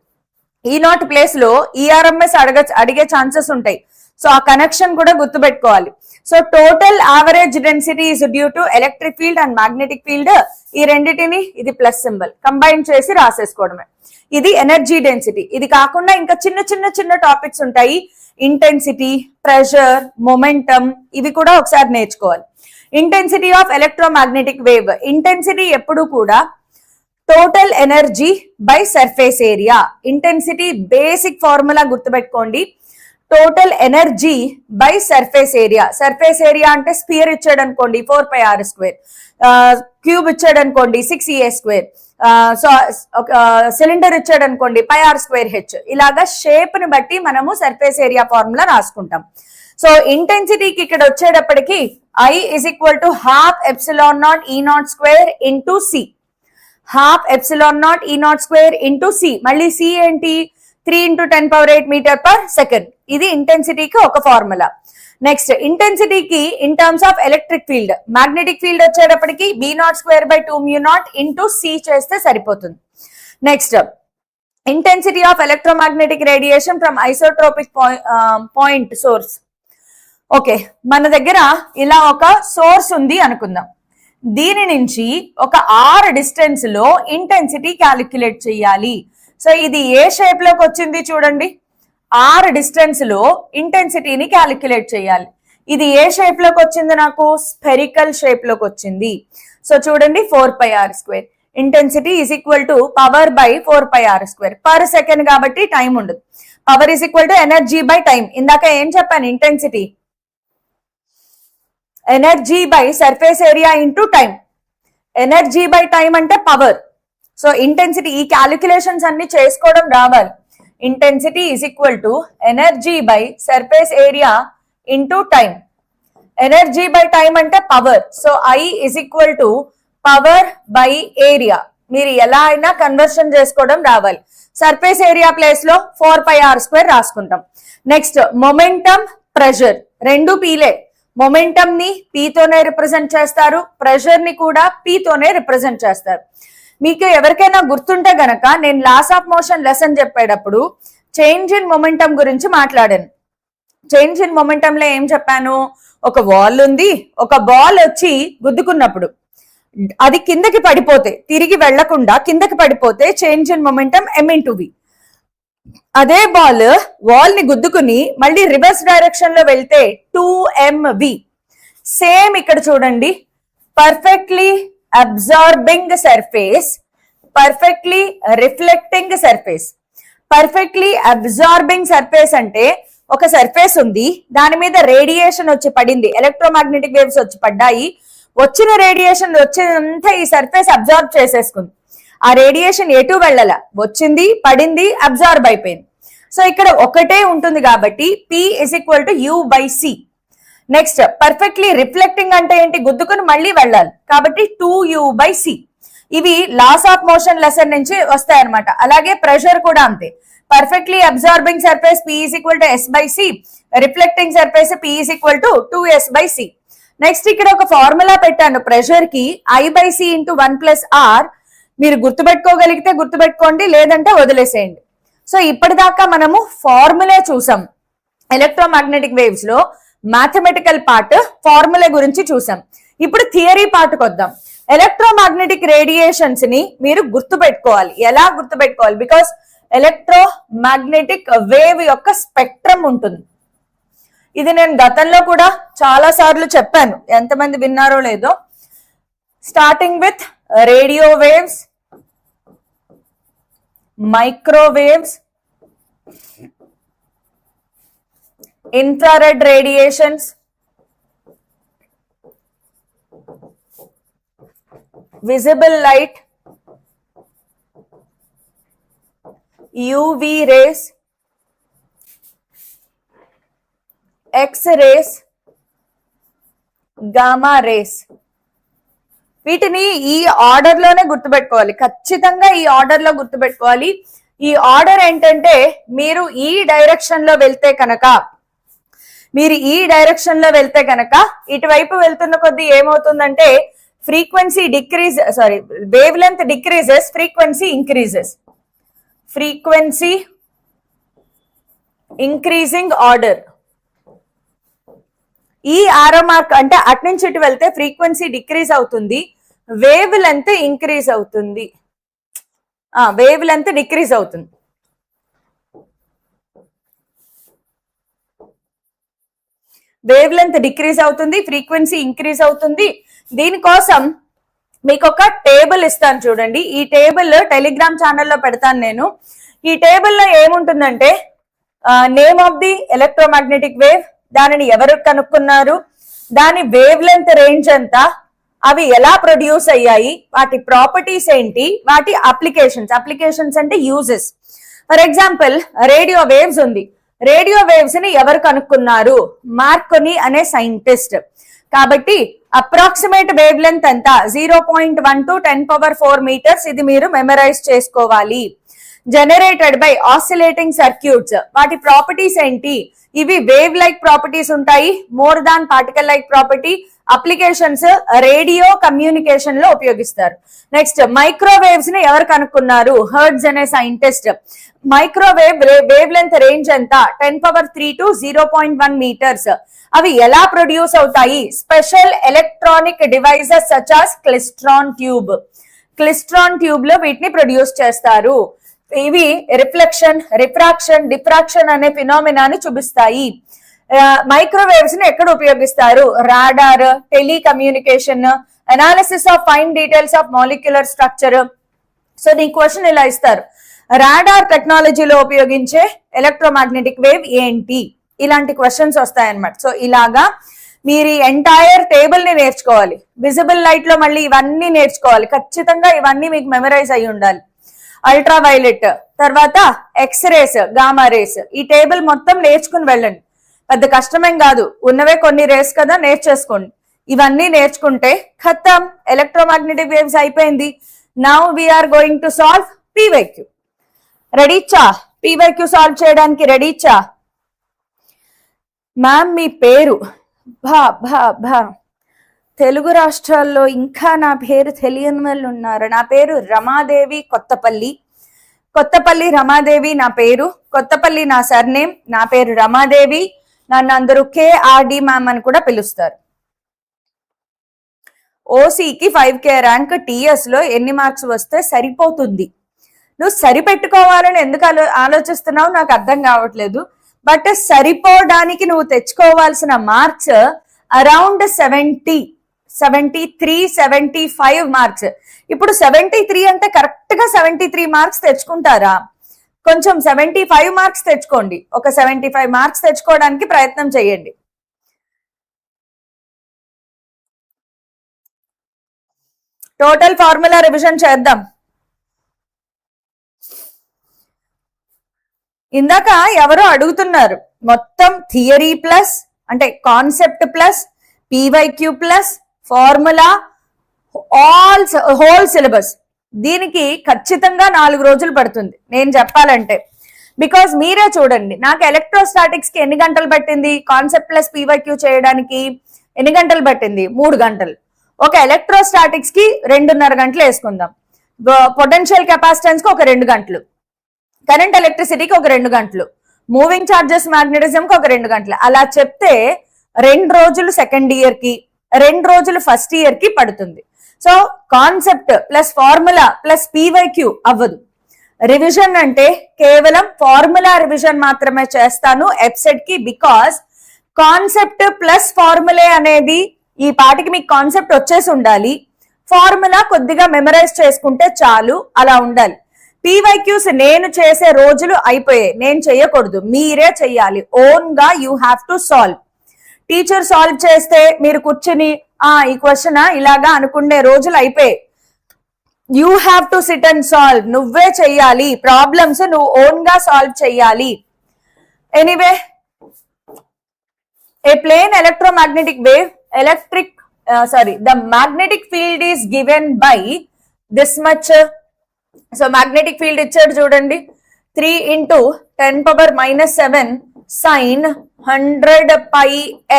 ఈ నాట్ ప్లేస్ లో ఈఆర్ఎంఎస్ అడిగే ఛాన్సెస్ ఉంటాయి. సో ఆ కనెక్షన్ కూడా గుర్తుపెట్టుకోవాలి. So total average density is due to electric field and magnetic field. ఈ రెండింటిని ఇది ప్లస్ సింబల్ కంబైన్ చేసి రాసేసుకోవడమే. ఇది ఎనర్జీ డెన్సిటీ. ఇది కాకుండా ఇంకా చిన్న చిన్న చిన్న టాపిక్స్ ఉంటాయి, ఇంటెన్సిటీ, ప్రెషర్, మొమెంటం, ఇవి కూడా ఒకసారి నేర్చుకోవాలి. Intensity of electromagnetic wave. Intensity ఎప్పుడు కూడా total energy by surface area. Intensity basic formula గుర్తుపెట్టుకోండి, total energy by surface area. Surface area అంటే స్పియర్ ఇచ్చాడు అనుకోండి 4πr², క్యూబ్ ఇచ్చాడు అనుకోండి 6a², సో సిలిండర్ ఇచ్చాడు అనుకోండి πr²h. ఇలాగా షేప్ ని బట్టి మనము సర్ఫేస్ ఏరియా ఫార్ములా రాసుకుంటాం. సో ఇంటెన్సిటీకి ఇక్కడ వచ్చేటప్పటికి I is equal to half epsilon naught E naught square into C. half epsilon naught E naught square into C. మళ్ళీ C ఏంటి? 3 into 10 power 8 meter per second. ఇది ఇంటెన్సిటీకి ఒక ఫార్ములా. నెక్స్ట్ ఇంటెన్సిటీకి in terms of electric field, magnetic field వచ్చేటప్పటికి B naught square by 2 mu naught into C చేస్తే సరిపోతుంది. Next intensity of electromagnetic radiation from isotropic point source. Okay, మన దగ్గర ఇలా ఒక సోర్స్ ఉంది అనుకుందాం. దీని నుంచి ఒక r డిస్టెన్స్ లో ఇంటెన్సిటీ క్యాలిక్యులేట్ చేయాలి. సో ఇది ఏ షేప్ లోకి వచ్చింది చూడండి, r డిస్టెన్స్ లో ఇంటెన్సిటీని క్యాలిక్యులేట్ చేయాలి. ఇది ఏ షేప్ లోకి వచ్చింది? నాకు స్పెరికల్ షేప్ లోకి వచ్చింది. సో చూడండి 4πr². Intensity is equal to power by 4πr² per second కాబట్టి టైం ఉండదు. Power is equal to energy by time. ఇందాక ఏం చెప్పాను? Intensity energy by surface area into time. Energy by time అంటే power. So intensity, ఈ calculations అన్ని చేసుకోవడం రావాలి. Intensity is equal to energy by surface area into time. Energy by time అంటే power. So I is equal to power by area. మీరు ఎలా అయినా conversion చేసుకోవడం రావాలి. సర్ఫేస్ ఏరియా ప్లేస్ లో 4πr² రాసుకుంటాం. నెక్స్ట్ మొమెంటం, ప్రెషర్, రెండు పీలే. మొమెంటం ని P తోనే రిప్రజెంట్ చేస్తారు, ప్రెషర్ ని కూడా P తోనే రిప్రజెంట్ చేస్తారు. మీకు ఎవరికైనా గుర్తుంటే గనక నేను లాస్ ఆఫ్ మోషన్ లెసన్ చెప్పేటప్పుడు చేంజ్ ఇన్ మొమెంటం గురించి మాట్లాడాను. చేంజ్ ఇన్ మొమెంటం లో ఏం చెప్పాను? ఒక వాల్ ఉంది, ఒక బాల్ వచ్చి గుద్దుకున్నప్పుడు అది కిందకి పడిపోతే, తిరిగి వెళ్లకుండా కిందకి పడిపోతే చేంజ్ ఇన్ మొమెంటం m/v. అదే బాల్ వాల్ ని గుద్దుకుని మళ్ళీ రివర్స్ డైరెక్షన్ లో వెళ్తే 2mv. సేమ్ ఇక్కడ చూడండి, perfectly absorbing surface, perfectly reflecting surface. Perfectly absorbing surface అంటే ఒక సర్ఫేస్ ఉంది, దాని మీద రేడియేషన్ వచ్చి పడింది, ఎలక్ట్రోమాగ్నెటిక్ వేవ్స్ వచ్చి పడ్డాయి, వచ్చిన రేడియేషన్ వచ్చేదంతా ఈ సర్ఫేస్ అబ్జార్బ్ చేసేసుకుంది. ఆ రేడియేషన్ ఎటు వెళ్ళాల, వచ్చింది, పడింది, అబ్జార్బ్ అయిపోయింది. సో ఇక్కడ ఒకటే ఉంటుంది కాబట్టి P = U/C. Next perfectly reflecting అంటే ఏంటి, గుద్దుకుని మళ్ళీ వెళ్ళాలి కాబట్టి 2U/C. ఇవి లాస్ ఆఫ్ మోషన్ లెసన్ నుంచి వస్తాయి అనమాట. అలాగే ప్రెషర్ కూడా అంతే, perfectly absorbing surface P = S/C, reflecting surface P = 2S/C. Next ఇక్కడ ఒక ఫార్ములా పెట్టాను ప్రెషర్ కి, I/C × 1 + R. మీరు గుర్తుపెట్టుకోగలిగితే గుర్తుపెట్టుకోండి, లేదంటే వదిలేసేయండి. సో ఇప్పటిదాకా మనము ఫార్ములా చూసాం. ఎలక్ట్రోమాగ్నెటిక్ వేవ్స్ లో మ్యాథమెటికల్ పార్ట్ ఫార్ములా గురించి చూసాం. ఇప్పుడు థియరీ పార్ట్కి వద్దాం. ఎలక్ట్రోమాగ్నెటిక్ రేడియేషన్స్ ని మీరు గుర్తుపెట్టుకోవాలి. ఎలా గుర్తుపెట్టుకోవాలి? బికాస్ ఎలక్ట్రోమాగ్నెటిక్ వేవ్ యొక్క స్పెక్ట్రమ్ ఉంటుంది. ఇది నేను గతంలో కూడా చాలా సార్లు చెప్పాను, ఎంతమంది విన్నారో లేదో. Starting with radio waves, microwaves, infrared radiations, visible light, UV rays, X-rays, gamma rays. వీటిని ఈ ఆర్డర్ లోనే గుర్తుపెట్టుకోవాలి, ఖచ్చితంగా ఈ ఆర్డర్ లో గుర్తుపెట్టుకోవాలి. ఈ ఆర్డర్ ఏంటంటే, మీరు ఈ డైరెక్షన్ లో వెళ్తే కనుక ఇటువైపు వెళ్తున్న కొద్దీ ఏమవుతుందంటే frequency decrease, wave length decreases, frequency increases. Frequency increasing order. ఈ ఆరో మార్క్ అంటే అట్నుంచి ఇటు వెళ్తే ఫ్రీక్వెన్సీ డిక్రీజ్ అవుతుంది, వేవ్ లెంత్ ఇంక్రీజ్ అవుతుంది. వేవ్ లెంత్ డిక్రీజ్ అవుతుంది. వేవ్ లెంత్ డిక్రీజ్ అవుతుంది, ఫ్రీక్వెన్సీ ఇంక్రీజ్ అవుతుంది. దీనికోసం మీకు ఒక టేబుల్ ఇస్తాను చూడండి. ఈ టేబుల్ టెలిగ్రామ్ ఛానల్లో పెడతాను నేను. ఈ టేబుల్లో ఏముంటుందంటే name of the electromagnetic wave, దానిని ఎవరు కనుక్కున్నారు, దాని వేవ్ లెంత్ రేంజ్ ఎంత, అవి ఎలా ప్రొడ్యూస్ అయ్యాయి, వాటి ప్రాపర్టీస్ ఏంటి, వాటి అప్లికేషన్స్ అంటే uses. For example radio waves ఉంది. రేడియో వేవ్స్ ని ఎవరు కనుక్కున్నారు, మార్కోని అనే సైంటిస్ట్. కాబట్టి అప్రాక్సిమేట్ వేవ్ లెంత్ ఎంత, 0.1 to 10⁴ మీటర్స్. ఇది మీరు మెమరైజ్ చేసుకోవాలి. జనరేటెడ్ బై ఆసిలేటింగ్ సర్క్యూట్స్, వాటి ప్రాపర్టీస్ ఏంటి, ఇవి వేవ్ లైక్ ప్రాపర్టీస్ ఉంటాయి, more than particle like property. Applications radio communication లో ఉపయోగిస్తారు. నెక్స్ట్ మైక్రోవేవ్స్ ని ఎవరు కనుక్కున్నారు, హెర్ట్జ్ అనే scientist. Microwave wave length range ఎంత, 10⁻³ to 0.1 మీటర్స్. అవి ఎలా ప్రొడ్యూస్ అవుతాయి, special electronic devices such as klystron tube. Klystron tube లో వీటిని ప్రొడ్యూస్ చేస్తారు. ఇవి రిఫ్లెక్షన్, రిఫ్రాక్షన్, డిఫ్రాక్షన్ అనే ఫినామినాని చూపిస్తాయి. మైక్రోవేవ్స్ ని ఎక్కడ ఉపయోగిస్తారు, radar, telecommunication, analysis of fine details of molecular structure. So నీ క్వశ్చన్ ఇలా ఇస్తారు, రాడార్ టెక్నాలజీలో ఉపయోగించే ఎలక్ట్రోమాగ్నెటిక్ వేవ్ ఏంటి, ఇలాంటి క్వశ్చన్స్ వస్తాయన్నమాట. సో ఇలాగా మీరు ఎంటైర్ టేబుల్ ని నేర్చుకోవాలి. విజిబుల్ లైట్ లో మళ్ళీ ఇవన్నీ నేర్చుకోవాలి, ఖచ్చితంగా ఇవన్నీ మీకు మెమరైజ్ అయి ఉండాలి. అల్ట్రా వైలెట్, తర్వాత ఎక్స్రేస్, గామా రేస్, ఈ టేబుల్ మొత్తం నేర్చుకుని వెళ్ళండి. పెద్ద కష్టమేం కాదు, ఉన్నవే కొన్ని రేస్ కదా, నేర్చేసుకోండి. ఇవన్నీ నేర్చుకుంటే ఖతం, ఎలక్ట్రోమాగ్నెటిక్ వేవ్స్ అయిపోయింది. Now we're going to solve PYQ. రెడీచ్చా? పీవైక్యూ సాల్వ్ చేయడానికి రెడీచ్చా? మ్యామ్ మీ పేరు? తెలుగు రాష్ట్రాల్లో ఇంకా నా పేరు తెలియని వాళ్ళు ఉన్నారు. నా పేరు రమాదేవి కొత్తపల్లి. కొత్తపల్లి రమాదేవి నా పేరు, కొత్తపల్లి నా సర్నేమ్. నా పేరు రమాదేవి. నన్ను అందరూ KRD మ్యామ్ అని కూడా పిలుస్తారు. ఓసీకి 5K ర్యాంక్, టీఎస్ లో ఎన్ని మార్క్స్ వస్తే సరిపోతుంది? నువ్వు సరిపెట్టుకోవాలని ఎందుకు ఆలోచిస్తున్నావు నాకు అర్థం కావట్లేదు. బట్ సరిపోవడానికి నువ్వు తెచ్చుకోవాల్సిన మార్క్స్ అరౌండ్ 70, 73, 75 మార్క్స్. ఇప్పుడు 73 అంటే కరెక్ట్ గా 73 మార్క్స్ తెచ్చుకుంటారా? కొంచెం 75 మార్క్స్ తెచ్చుకోండి. ఒక 75 మార్క్స్ తెచ్చుకోవడానికి ప్రయత్నం చేయండి. టోటల్ ఫార్ములా రివిజన్ చేద్దాం. ఇందాక ఎవరో అడుగుతున్నారు, మొత్తం థియరీ ప్లస్ అంటే concept plus PYQ plus formula whole syllabus, దీనికి ఖచ్చితంగా 4 రోజులు పడుతుంది నేను చెప్పాలంటే. బికాస్ మీరే చూడండి, నాకు ఎలక్ట్రోస్టాటిక్స్ కి ఎన్ని గంటలు పట్టింది, కాన్సెప్ట్ ప్లస్ పీవైక్యూ చేయడానికి ఎన్ని గంటలు పట్టింది, 3 గంటలు. ఒక ఎలక్ట్రోస్టాటిక్స్ కి 2.5 గంటలు వేసుకుందాం, పొటెన్షియల్ కెపాసిటెన్స్ కి ఒక 2 గంటలు, కరెంట్ ఎలక్ట్రిసిటీకి ఒక 2 గంటలు, మూవింగ్ చార్జెస్ మ్యాగ్నెటిజం కి ఒక 2 గంటలు. అలా చెప్తే 2 రోజులు సెకండ్ ఇయర్ కి, 2 రోజులు ఫస్ట్ ఇయర్ కి పడుతుంది. So concept plus formula plus PYQ అవ్వదు. రివిజన్ అంటే కేవలం ఫార్ములా రివిజన్ మాత్రమే చేస్తాను ఎప్సెట్ కి. బికాస్ కాన్సెప్ట్ ప్లస్ ఫార్ములే అనేది ఈ పాటికి మీకు కాన్సెప్ట్ వచ్చేసి ఉండాలి, ఫార్ములా కొద్దిగా మెమరైజ్ చేసుకుంటే చాలు, అలా ఉండాలి. పీవైక్యూస్ నేను చేసే రోజులు అయిపోయాయి, నేను చెయ్యకూడదు, మీరే చెయ్యాలి. ఓన్ గా you have to solve. Teacher solve చేస్తే మీరు కూర్చుని ఈ క్వశ్చన్ ఇలాగా అనుకునే రోజులు అయిపోయాయి. You have to SIT and solve. నువ్వే చెయ్యాలి, ప్రాబ్లమ్స్ నువ్వు ఓన్ గా సాల్వ్ చెయ్యాలి. Anyway, a plane electromagnetic wave the magnetic field is given by this much. So magnetic field ఇచ్చాడు చూడండి, 3 into 10⁻⁻7 sin 100 pi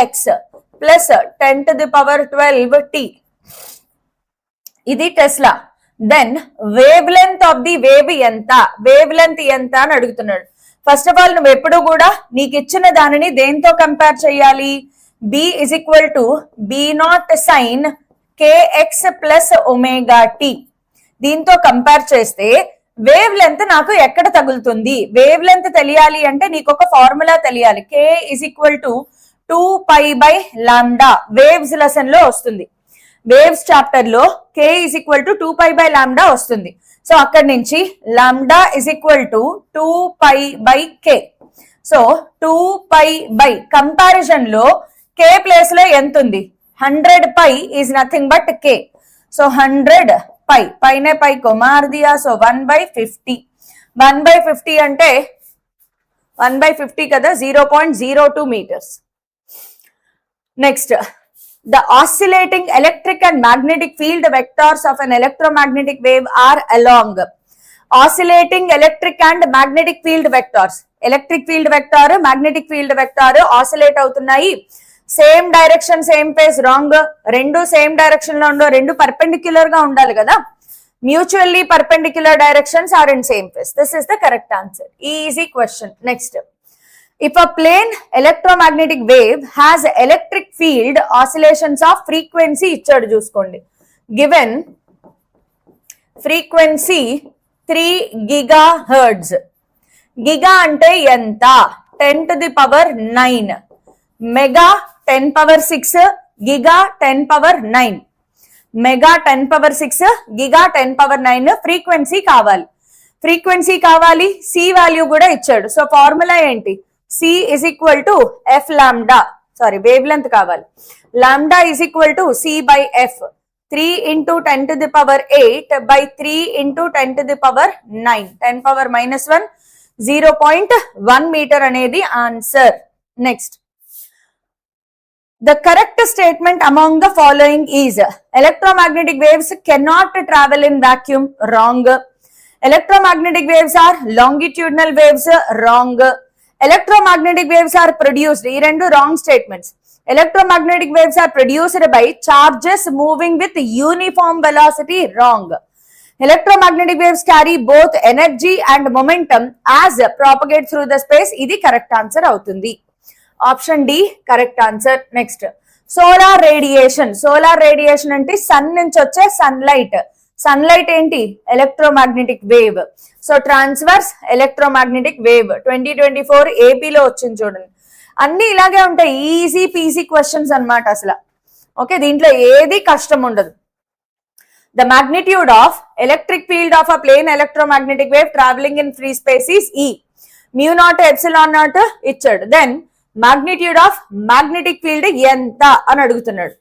x plus 10⁻12 t. ఇది tesla. Then wavelength of the wave ఎంత, wavelength ఎంత అని అడుగుతున్నాడు. First of all నువ్వు ఎప్పుడు కూడా నీకు ఇచ్చిన దానిని దేంతో కంపేర్ చేయాలి, b is equal to b0 sin kx plus omega t. దీంతో కంపేర్ చేస్తే వేవ్ లెంత్ నాకు ఎక్కడ తగులుతుంది, వేవ్ లెంత్ తెలియాలి అంటే నీకు ఒక ఫార్ములా తెలియాలి. k is equal to 2π/λ waves lesson లో వస్తుంది. వేవ్స్ చాప్టర్ లో k is equal to 2π/λ వస్తుంది. సో అక్కడి నుంచి lambda is equal to 2π/k. So 2π comparison లో k ప్లేస్ లో ఎంత ఉంది, 100π is nothing but k. So 100π పైన పై కొమార్ దియా, సో 1/50. 1/50 అంటే 1/50 కదా, 0.02 meters. Next, the oscillating electric and magnetic field vectors of an electromagnetic wave are along. Oscillating electric and magnetic field vectors, electric field vector magnetic field vector oscillate అవుతున్నాయి. Same direction same phase wrong, రెండు same direction లో ఉండో, రెండు perpendicular గా ఉండాలి కదా. Mutually perpendicular directions are in same phase. This is the correct answer. Easy question. Next, if a plane electromagnetic wave has electric field oscillations of frequency ఇచ్చాడు చూసుకోండి, given frequency 3 gigahertz. Giga అంటే ఎంత, 10⁻9, mega 10⁻6, giga 10⁻9, mega 10⁻6, giga 10⁻9 frequency కావాలి. Frequency కావాలి, C value కూడా ఇచ్చాడు. So formula ఏంటి, C is equal to f lambda, sorry wave length కావాలి. lambda is equal to C by f, 3 into 10⁸ by 3 into 10⁻9, 10⁻−1, 0.1 meter అనేది answer. Next, the correct statement among the following is electromagnetic waves cannot travel in vacuum. Wrong. Electromagnetic waves are longitudinal waves. Wrong. Electromagnetic waves are produced, ఈ రెండు wrong statements. Electromagnetic waves are produced by charges moving with uniform velocity. Wrong. Electromagnetic waves carry both energy and momentum as propagate through the space. ఇది correct answer అవుతుంది. Option D correct answer. Next, solar radiation. Solar radiation అంటే sun నుంచి వచ్చే sunlight. Sunlight ఏంటి, electromagnetic wave. So transverse electromagnetic wave 2024 ఏపీలో వచ్చింది చూడండి. అన్ని ఇలాగే ఉంటాయి, ఈజీ పీజీ క్వశ్చన్స్ అన్నమాట అసలు. ఓకే, దీంట్లో ఏది కష్టం ఉండదు. The magnitude of electric field of a plane electromagnetic wave traveling in free space is E. Mu naught epsilon naught ఇచ్చాడు. Then magnitude of magnetic field ఎంత అని అడుగుతున్నాడు.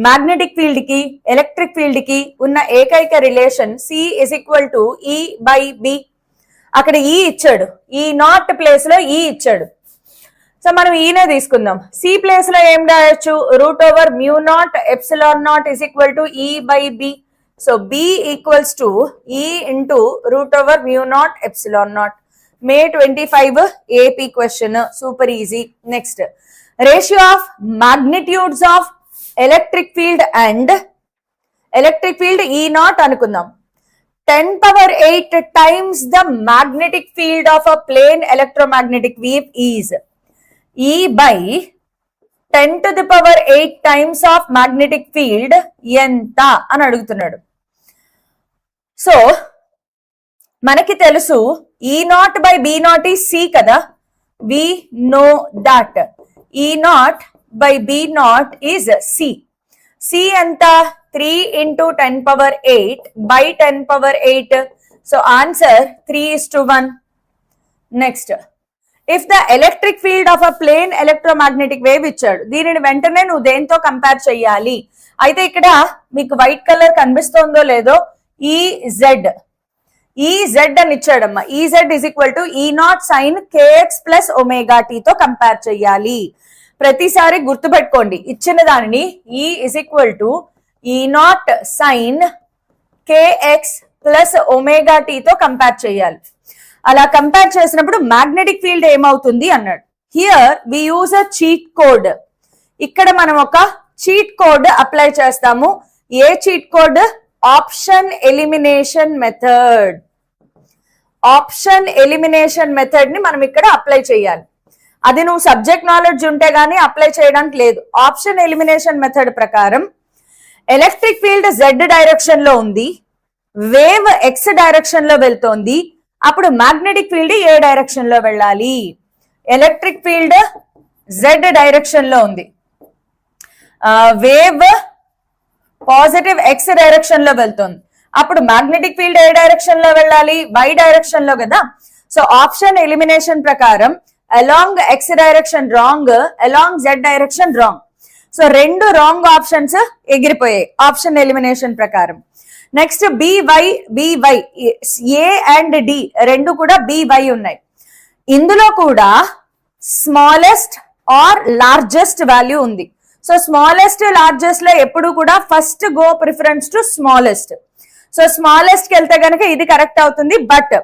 మ్యాగ్నెటిక్ ఫీల్డ్ కి ఎలక్ట్రిక్ ఫీల్డ్ కి ఉన్న ఏకైక relation C is equal to E by B. అక్కడ E ఇచ్చాడు, ఈ నాట్ ప్లేస్ లో E ఇచ్చాడు. సో మనం ఈనే తీసుకుందాం. సి ప్లేస్ లో ఏం రాయొచ్చు, root over mu naught epsilon naught is equal to E by B. So B equals to E into root over mu naught epsilon naught. May 25 AP question, super easy. Next, ratio of magnitudes of electric field and electric field E naught అనుకుందాం. 10 power 8 times the magnetic field of a plane electromagnetic wave is E by 10 to the power 8 times of magnetic field ఎంత అని అడుగుతున్నాడు. So మనకి తెలుసు E naught by B naught is C కదా. We know that E naught by B naught is C. C ఎంత 3 into 10 power 8 by 10 power 8. So answer 3:1. Next, if the electric field of a plane electromagnetic wave ఇచ్చాడు, దీనిని వెంటనే నువ్వు దేంతో compare చేయాలి. అయితే ఇక్కడ మీకు వైట్ కలర్ కనిపిస్తోందో లేదో, EZ అని ఇచ్చాడమ్మా. EZ is equal to E naught sin kx plus omega t తో కంపేర్ చేయాలి. ప్రతిసారి గుర్తుపెట్టుకోండి, ఇచ్చిన దానిని E is equal to E naught sin kx plus omega t తో కంపేర్ చేయాలి. అలా కంపేర్ చేసినప్పుడు మ్యాగ్నెటిక్ ఫీల్డ్ ఏమవుతుంది అన్నాడు. Here we use a cheat code. ఇక్కడ మనం ఒక చీట్ కోడ్ అప్లై చేస్తాము. ఏ cheat code? Option elimination method. Option elimination method ని మనం ఇక్కడ అప్లై చేయాలి. అది నువ్వు సబ్జెక్ట్ నాలెడ్జ్ ఉంటే గానీ అప్లై చేయడానికి లేదు. ఆప్షన్ ఎలిమినేషన్ మెథడ్ ప్రకారం ఎలక్ట్రిక్ ఫీల్డ్ Z డైరెక్షన్ లో ఉంది, వేవ్ X డైరెక్షన్ లో వెళ్తోంది, అప్పుడు మ్యాగ్నెటిక్ ఫీల్డ్ ఏ డైరెక్షన్ లో వెళ్ళాలి? ఎలక్ట్రిక్ ఫీల్డ్ Z డైరెక్షన్ లో ఉంది, వేవ్ పాజిటివ్ X డైరెక్షన్ లో వెళ్తుంది, అప్పుడు మ్యాగ్నెటిక్ ఫీల్డ్ ఏ డైరెక్షన్ లో వెళ్ళాలి? Y డైరెక్షన్ లో కదా. సో ఆప్షన్ ఎలిమినేషన్ ప్రకారం along X direction wrong, along Z direction wrong. So రెండు రాంగ్ ఆప్షన్స్ ఎగిరిపోయాయి ఆప్షన్ ఎలిమినేషన్ ప్రకారం. Next BY A and D రెండు కూడా BY ఉన్నాయి. ఇందులో కూడా స్మాలెస్ట్ ఆర్ లార్జెస్ట్ వాల్యూ ఉంది. సో స్మాలెస్ట్ లార్జెస్ట్ లో ఎప్పుడు కూడా first go preference to smallest. So smallest కి వెళ్తే కనుక ఇది కరెక్ట్ అవుతుంది. బట్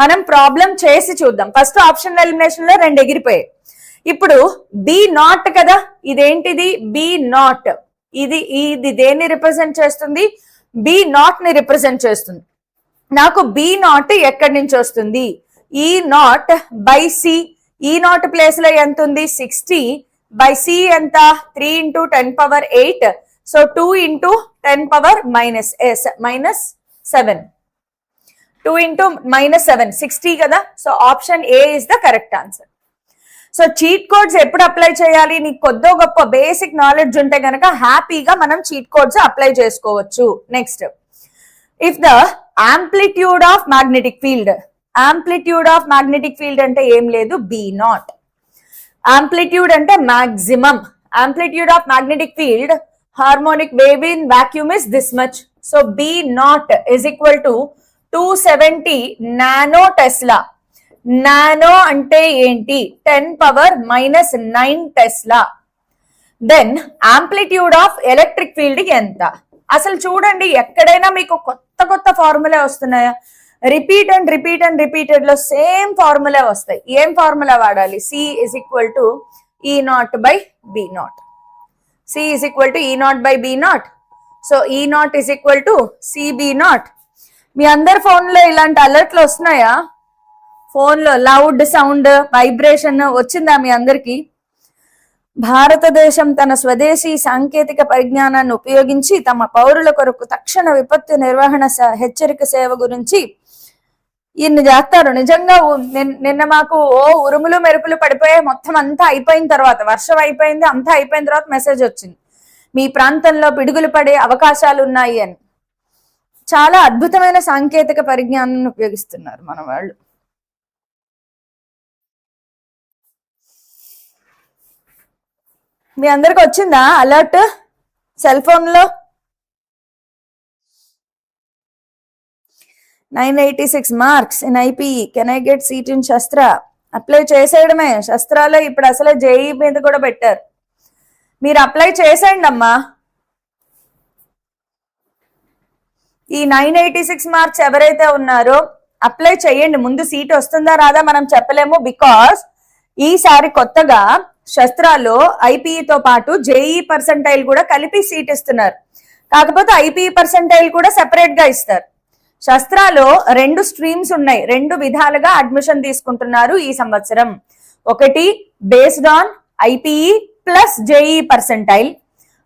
మనం ప్రాబ్లం చేసి చూద్దాం. ఫస్ట్ ఆప్షన్ ఎలిమినేషన్ లో రెండు ఎగిరిపోయాయి. ఇప్పుడు B నాట్ కదా, ఇదేంటిది? B not. ఇది దేన్ని రిప్రజెంట్ చేస్తుంది? B నాట్ ని రిప్రజెంట్ చేస్తుంది. నాకు B నాట్ ఎక్కడి నుంచి వస్తుంది? E not by C. E not place లో ఎంత ఉంది? 60 బై C ఎంత? 3 into 10 power 8. So 2 into 10 power minus 7. 2 into minus 7, 60 కదా. So option A is the correct answer. So cheat codes ఎప్పుడు అప్లై చేయాలి? నీకు కొద్దో గొప్ప బేసిక్ నాలెడ్జ్ ఉంటే గనక హ్యాపీగా మనం చీట్ కోడ్స్ అప్లై చేసుకోవచ్చు. Next, if the amplitude of magnetic field, amplitude of magnetic field అంటే ఏం లేదు, B నాట్. ఆంప్లిట్యూడ్ అంటే maximum. Amplitude of magnetic field harmonic wave in vacuum is this much. So B naught is equal to 270 nano tesla. Nano అంటే ఏంటి? 10 power minus 9 tesla. Then amplitude of electric field ఎంత? అసలు చూడండి, ఎక్కడైనా మీకు కొత్త కొత్త ఫార్ములా వస్తున్నాయా? రిపీటెడ్ లో సేమ్ ఫార్ములా వస్తాయి. ఏం ఫార్ములా వాడాలి? C is equal to E naught by B naught. C is equal to E naught by B naught. So E naught is equal to CB naught. మీ అందరి phone లో ఇలాంటి అలర్ట్లు వస్తున్నాయా? Phone లో loud sound vibration వచ్చిందా మీ అందరికి? భారతదేశం తన స్వదేశీ సాంకేతిక పరిజ్ఞానాన్ని ఉపయోగించి తమ పౌరుల కొరకు తక్షణ విపత్తు నిర్వహణ హెచ్చరిక సేవ గురించి ఇన్ని చేస్తారు. నిజంగా నిన్న మాకు ఉరుములు మెరుపులు పడిపోయాయి. మొత్తం అంతా అయిపోయిన తర్వాత, వర్షం అయిపోయింది, అంతా అయిపోయిన తర్వాత మెసేజ్ వచ్చింది, మీ ప్రాంతంలో పిడుగులు పడే అవకాశాలు ఉన్నాయి అని. చాలా అద్భుతమైన సాంకేతిక పరిజ్ఞానాన్ని ఉపయోగిస్తున్నారు మన వాళ్ళు. మీ అందరికి వచ్చిందా అలర్ట్ సెల్ ఫోన్ లో? 986 marks in IPE, can I get seat in శస్త్ర? అప్లై చేసేయడమే. శస్త్రాలో ఇప్పుడు అసలే జేఈ మీద కూడా పెట్టారు, మీరు అప్లై చేసేయండి అమ్మా. ఈ 986 మార్క్స్ ఎవరైతే ఉన్నారో అప్లై చేయండి. ముందు సీట్ వస్తుందా రాదా మనం చెప్పలేము, బికాస్ ఈసారి కొత్తగా శస్త్రాల్లో ఐపీఈతో పాటు జేఈ పర్సెంటైల్ కూడా కలిపి సీట్ ఇస్తున్నారు. కాకపోతే ఐపీఈ పర్సెంటైల్ కూడా సెపరేట్ గా ఇస్తారు. శస్త్రాలో 2 స్ట్రీమ్స్ ఉన్నాయి, 2 విధాలుగా అడ్మిషన్ తీసుకుంటున్నారు ఈ సంవత్సరం. ఒకటి based on IPE plus JEE percentile,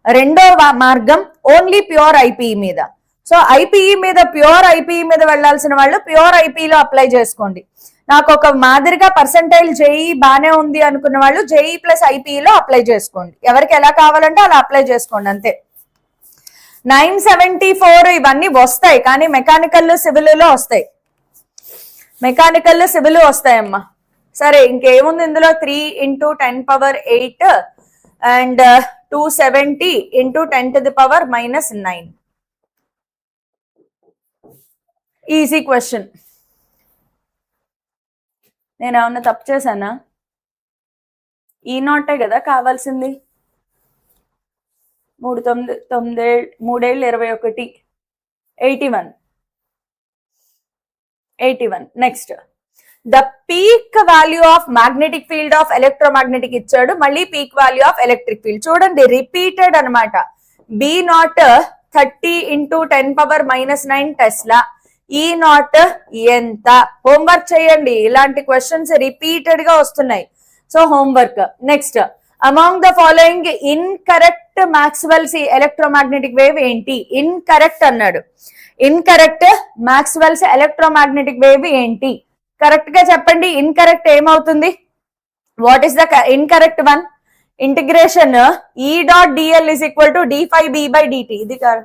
రెండో మార్గం ఓన్లీ ప్యూర్ ఐపీఈ మీద. సో ఐపీఈ మీద, ప్యూర్ ఐపీఈ మీద వెళ్లాల్సిన వాళ్ళు ప్యూర్ ఐపీఈలో అప్లై చేసుకోండి. నాకు ఒక మాదిరిగా పర్సెంటైల్ జేఈ బానే ఉంది అనుకున్న వాళ్ళు జేఈ ప్లస్ ఐపీఈలో అప్లై చేసుకోండి. ఎవరికి ఎలా కావాలంటే అలా అప్లై చేసుకోండి అంతే. 974 ఇవన్నీ వస్తాయి, కానీ మెకానికల్ సివిల్ లో వస్తాయి. మెకానికల్ సివిల్ వస్తాయమ్మా. సరే ఇంకేముంది ఇందులో, 3 × 10⁸ అండ్ 270 × 10⁻⁻9. Easy question. నేను ఏమన్నా తప్పు చేశానా? ఈ నాటే కదా కావాల్సింది. 3 9 9 3 21 81. Next, the peak value of magnetic field of electromagnetic ఇచ్చాడు, మళ్ళీ peak value of electric field. చూడండి రిపీటెడ్ అనమాట. B naught 30 × 10⁻⁻9 tesla. E naught ఎంత? హోంవర్క్ చేయండి, ఇలాంటి క్వశ్చన్స్ రిపీటెడ్ గా వస్తున్నాయి. So homework. Next, among the following incorrect Maxwell's electromagnetic wave ఏంటి? ఇన్కరెక్ట్ అన్నాడు. ఇన్కరెక్ట్ మాక్స్వెల్స్ ఎలక్ట్రోమాగ్నెటిక్ వేవ్ ఏంటి? కరెక్ట్ గా చెప్పండి. ఇన్కరెక్ట్ ఏమవుతుంది? What is the incorrect one? Integration E.dl = d∅b/dt. ఇది కాదు.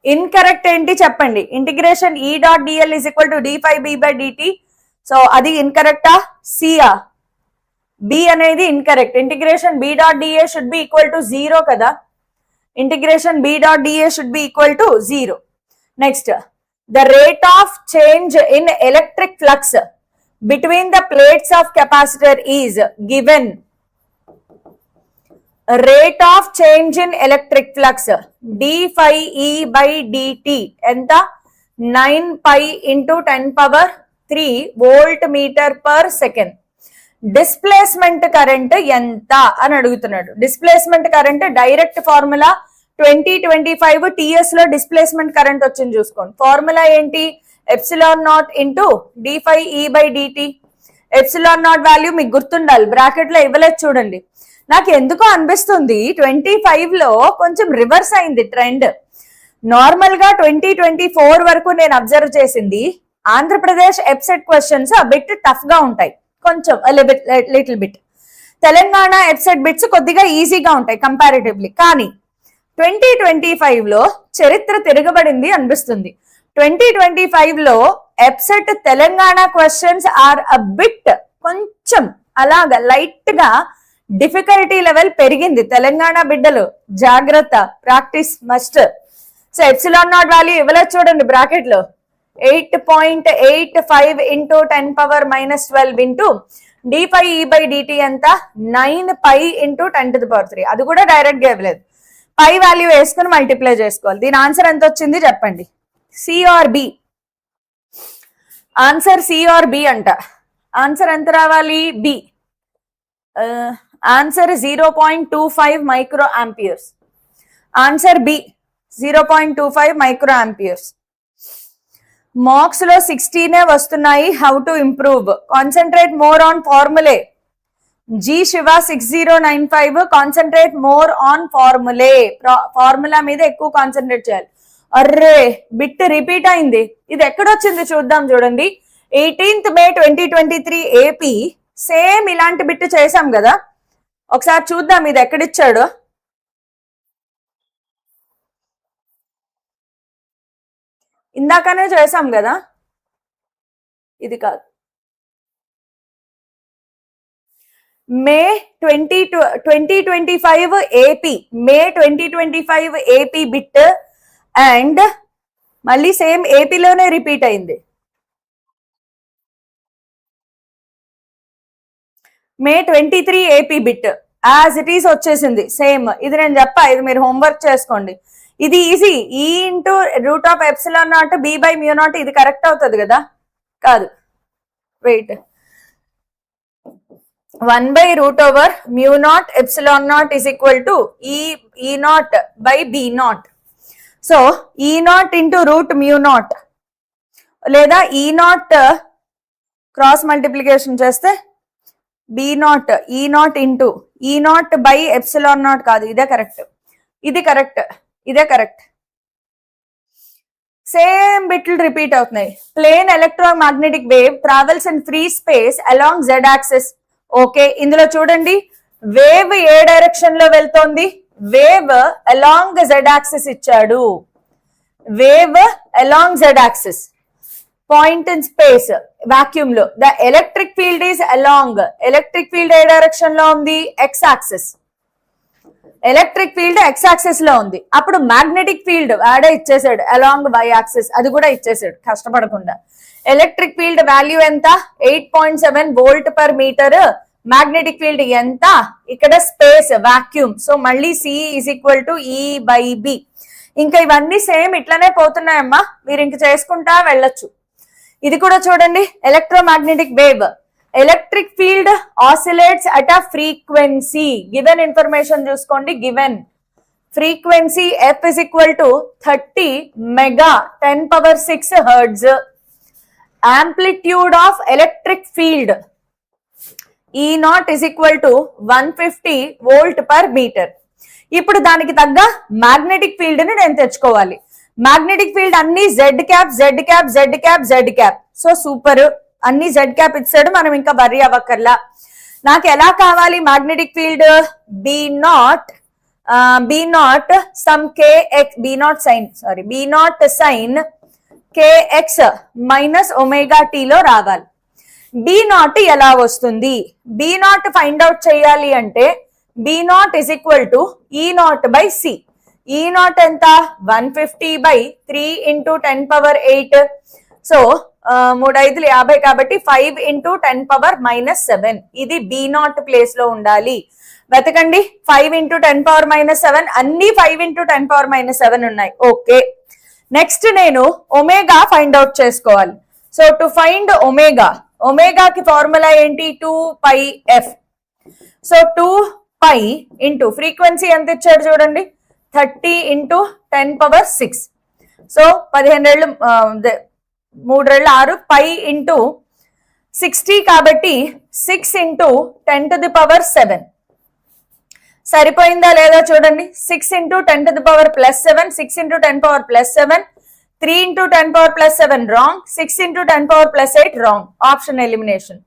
ఇన్కరెక్ట్ ఏంటి చెప్పండి. Integration E.dl = d∅b/dt. సో అది ఇన్కరెక్టా? సియా? బి అనేది incorrect. Integration B.da should be equal to 0 కదా. Integration B.da should be equal to 0. Next, the rate of change in electric flux between the plates of capacitor is given. Rate of change in electric flux d∅e/dt ఎంత? 9π × 10⁻³ volt meter per second. Displacement current ఎంత అని అడుగుతున్నాడు. Displacement current direct formula 2025 TS లో displacement current వచ్చింది చూసుకోండి. Formula ఏంటి? ε0 × d∅e/dt. ε0 value మీకు గుర్తుండాలి, బ్రాకెట్ లో ఇవ్వలేదు చూడండి. నాకు ఎందుకో అనిపిస్తుంది 25 లో కొంచెం రివర్స్ అయింది ట్రెండ్. నార్మల్ గా 2024 వరకు నేను అబ్జర్వ్ చేసింది ఆంధ్రప్రదేశ్ ఎప్సెట్ క్వశ్చన్స్ ఆ బిట్ టఫ్ గా ఉంటాయి, కొంచెం little bit. Telangana EAPCET bits కొద్దిగా ఈజీగా ఉంటాయి కంపారిటివ్లీ. కానీ 2025 లో చరిత్ర తిరగబడింది అనిపిస్తుంది. 2025 లో EPSET Telangana questions are a bit కొంచెం అలాగా లైట్ గా డిఫికల్టీ లెవెల్ పెరిగింది. తెలంగాణ బిడ్డలు జాగ్రత్త, ప్రాక్టీస్ మస్ట్. సో ε0 వాల్యూ ఇవ్వలేదు చూడండి బ్రాకెట్ లో. 8.85 × 10⁻⁻12 d∅e/dt ఎంత? 9π × 10⁻³ అది కూడా డైరెక్ట్ గా ఇవ్వలేదు. పై వాల్యూ వేసుకుని మల్టిప్లై చేసుకోవాలి. దీని ఆన్సర్ ఎంత వచ్చింది చెప్పండి. C or B? Answer C or B అంట. ఆన్సర్ ఎంత రావాలి? B. Answer 0.25 micro amperes. Answer B 0.25 micro amperes. Marks లో 16 వస్తున్నాయి. How to improve? Concentrate more on formulae. G Shiva 6095 concentrate more on formulae. Formula మీద ఎక్కువ కాన్సన్ట్రేట్ చేయాలి. Array bit repeat అయింది. ఇది ఎక్కడొచ్చింది చూద్దాం చూడండి. 18th May 2023 ఏపీ సేమ్ ఇలాంటి బిట్ చేసాం కదా, ఒకసారి చూద్దాం ఇది ఎక్కడిచ్చాడు. ఇందాకనే చేసాం కదా, ఇది కాదు. మే 2025 AP, May 2025 AP bit and మళ్ళీ సేమ్ ఏపీలోనే రిపీట్ అయింది. మే 23 AP bit as it is వచ్చేసింది సేమ్. ఇది నేను చెప్పా, ఇది మీరు హోంవర్క్ చేసుకోండి. ఇది ఈజీ. ఈ into root of epsilon not be by mu not, ఇది కరెక్ట్ అవుతుంది కదా? కాదు, wait. 1 by root over mu naught epsilon naught is equal to E naught by B naught. So E naught into root mu naught లేదా E naught cross multiplication చేస్తే B naught E naught into E naught by epsilon naught కాదు, ఇదే correct, ఇది correct, ఇదే correct. Same బిట్లు repeat అవుతున్నాయి. Plane electromagnetic wave travels in free space along Z axis. Okay, ఇందులో చూడండి వేవ్ ఏ డైరెక్షన్ లో వెళ్తోంది? వేవ్ అలాంగ్ జెడ్ యాక్సిస్ ఇచ్చాడు. Wave along Z axis, point in space, vacuum లో. The electric field is along, electric field ఏ direction లో ఉంది? X axis. Electric field X axis లో ఉంది. అప్పుడు మ్యాగ్నెటిక్ ఫీల్డ్ ఆడే ఇచ్చేసాడు అలాంగ్ వై యాక్సిస్, అది కూడా ఇచ్చేసాడు కష్టపడకుండా. ఎలక్ట్రిక్ ఫీల్డ్ వాల్యూ ఎంత? 8.7 volt per metre. Magnetic field ఎంత? ఇక్కడ స్పేస్, వాక్యూమ్. సో మళ్ళీ C is equal to E by B. ఇంకా ఇవన్నీ సేమ్ ఇట్లనే పోతున్నాయమ్మా, మీరు ఇంక చేసుకుంటా వెళ్ళొచ్చు. ఇది కూడా చూడండి, electromagnetic wave. Electric field oscillates at a frequency. Given information చూసుకోండి. Given frequency f is equal to 30 mega 10 power 6 hertz. Amplitude of electric field E naught is equal to 150 volt per meter. ఇప్పుడు దానికి తగ్గ magnetic field ని నేను తెచ్చుకోవాలి. Magnetic field అన్ని Z cap Z cap Z cap Z cap. So super, అన్ని Z cap ఇచ్చాడు, మనం ఇంకా వర్రీ అవ్వక్కర్లా. నాకు ఎలా కావాలి magnetic field? B naught sum kx, B naught sine, sorry, B naught sine kx minus omega T లో రావాలి. బి నాట్ ఎలా వస్తుంది? బి నాట్ ఫైండ్ అవుట్ చేయాలి అంటే B naught is equal to E naught by C. E naught ఎంత? 150 by 3 into 10 power 8. So 3 5 50 కాబట్టి 5 into 10 power -7. ఇది B not place లో ఉండాలి. వెతకండి. 5 into 10 power -7, అన్ని 5 into 10 power -7 ఉన్నాయి. ఓకే, నెక్స్ట్ నేను ఒమేగా ఫైండ్ అవుట్ చేసుకోవాలి. సో టు ఫైండ్ ఒమేగా, ఒమేగాకి ఫార్ములా ఏంటి? 2πf. సో 2π ఇంటూ ఫ్రీక్వెన్సీ ఎంత ఇచ్చాడు చూడండి, 30 into 10 power 6. సో 15 రెళ్ళు 3 రెళ్ళు 6, π ఇంటూ 60 కాబట్టి 6 into 10 to the power 7. సరిపోయిందా లేదా చూడండి. 6 into 10 to the power +7, 6 into 10 power +7, 3 into 10 power +7 wrong, 6 into 10 power +8 wrong. Option elimination.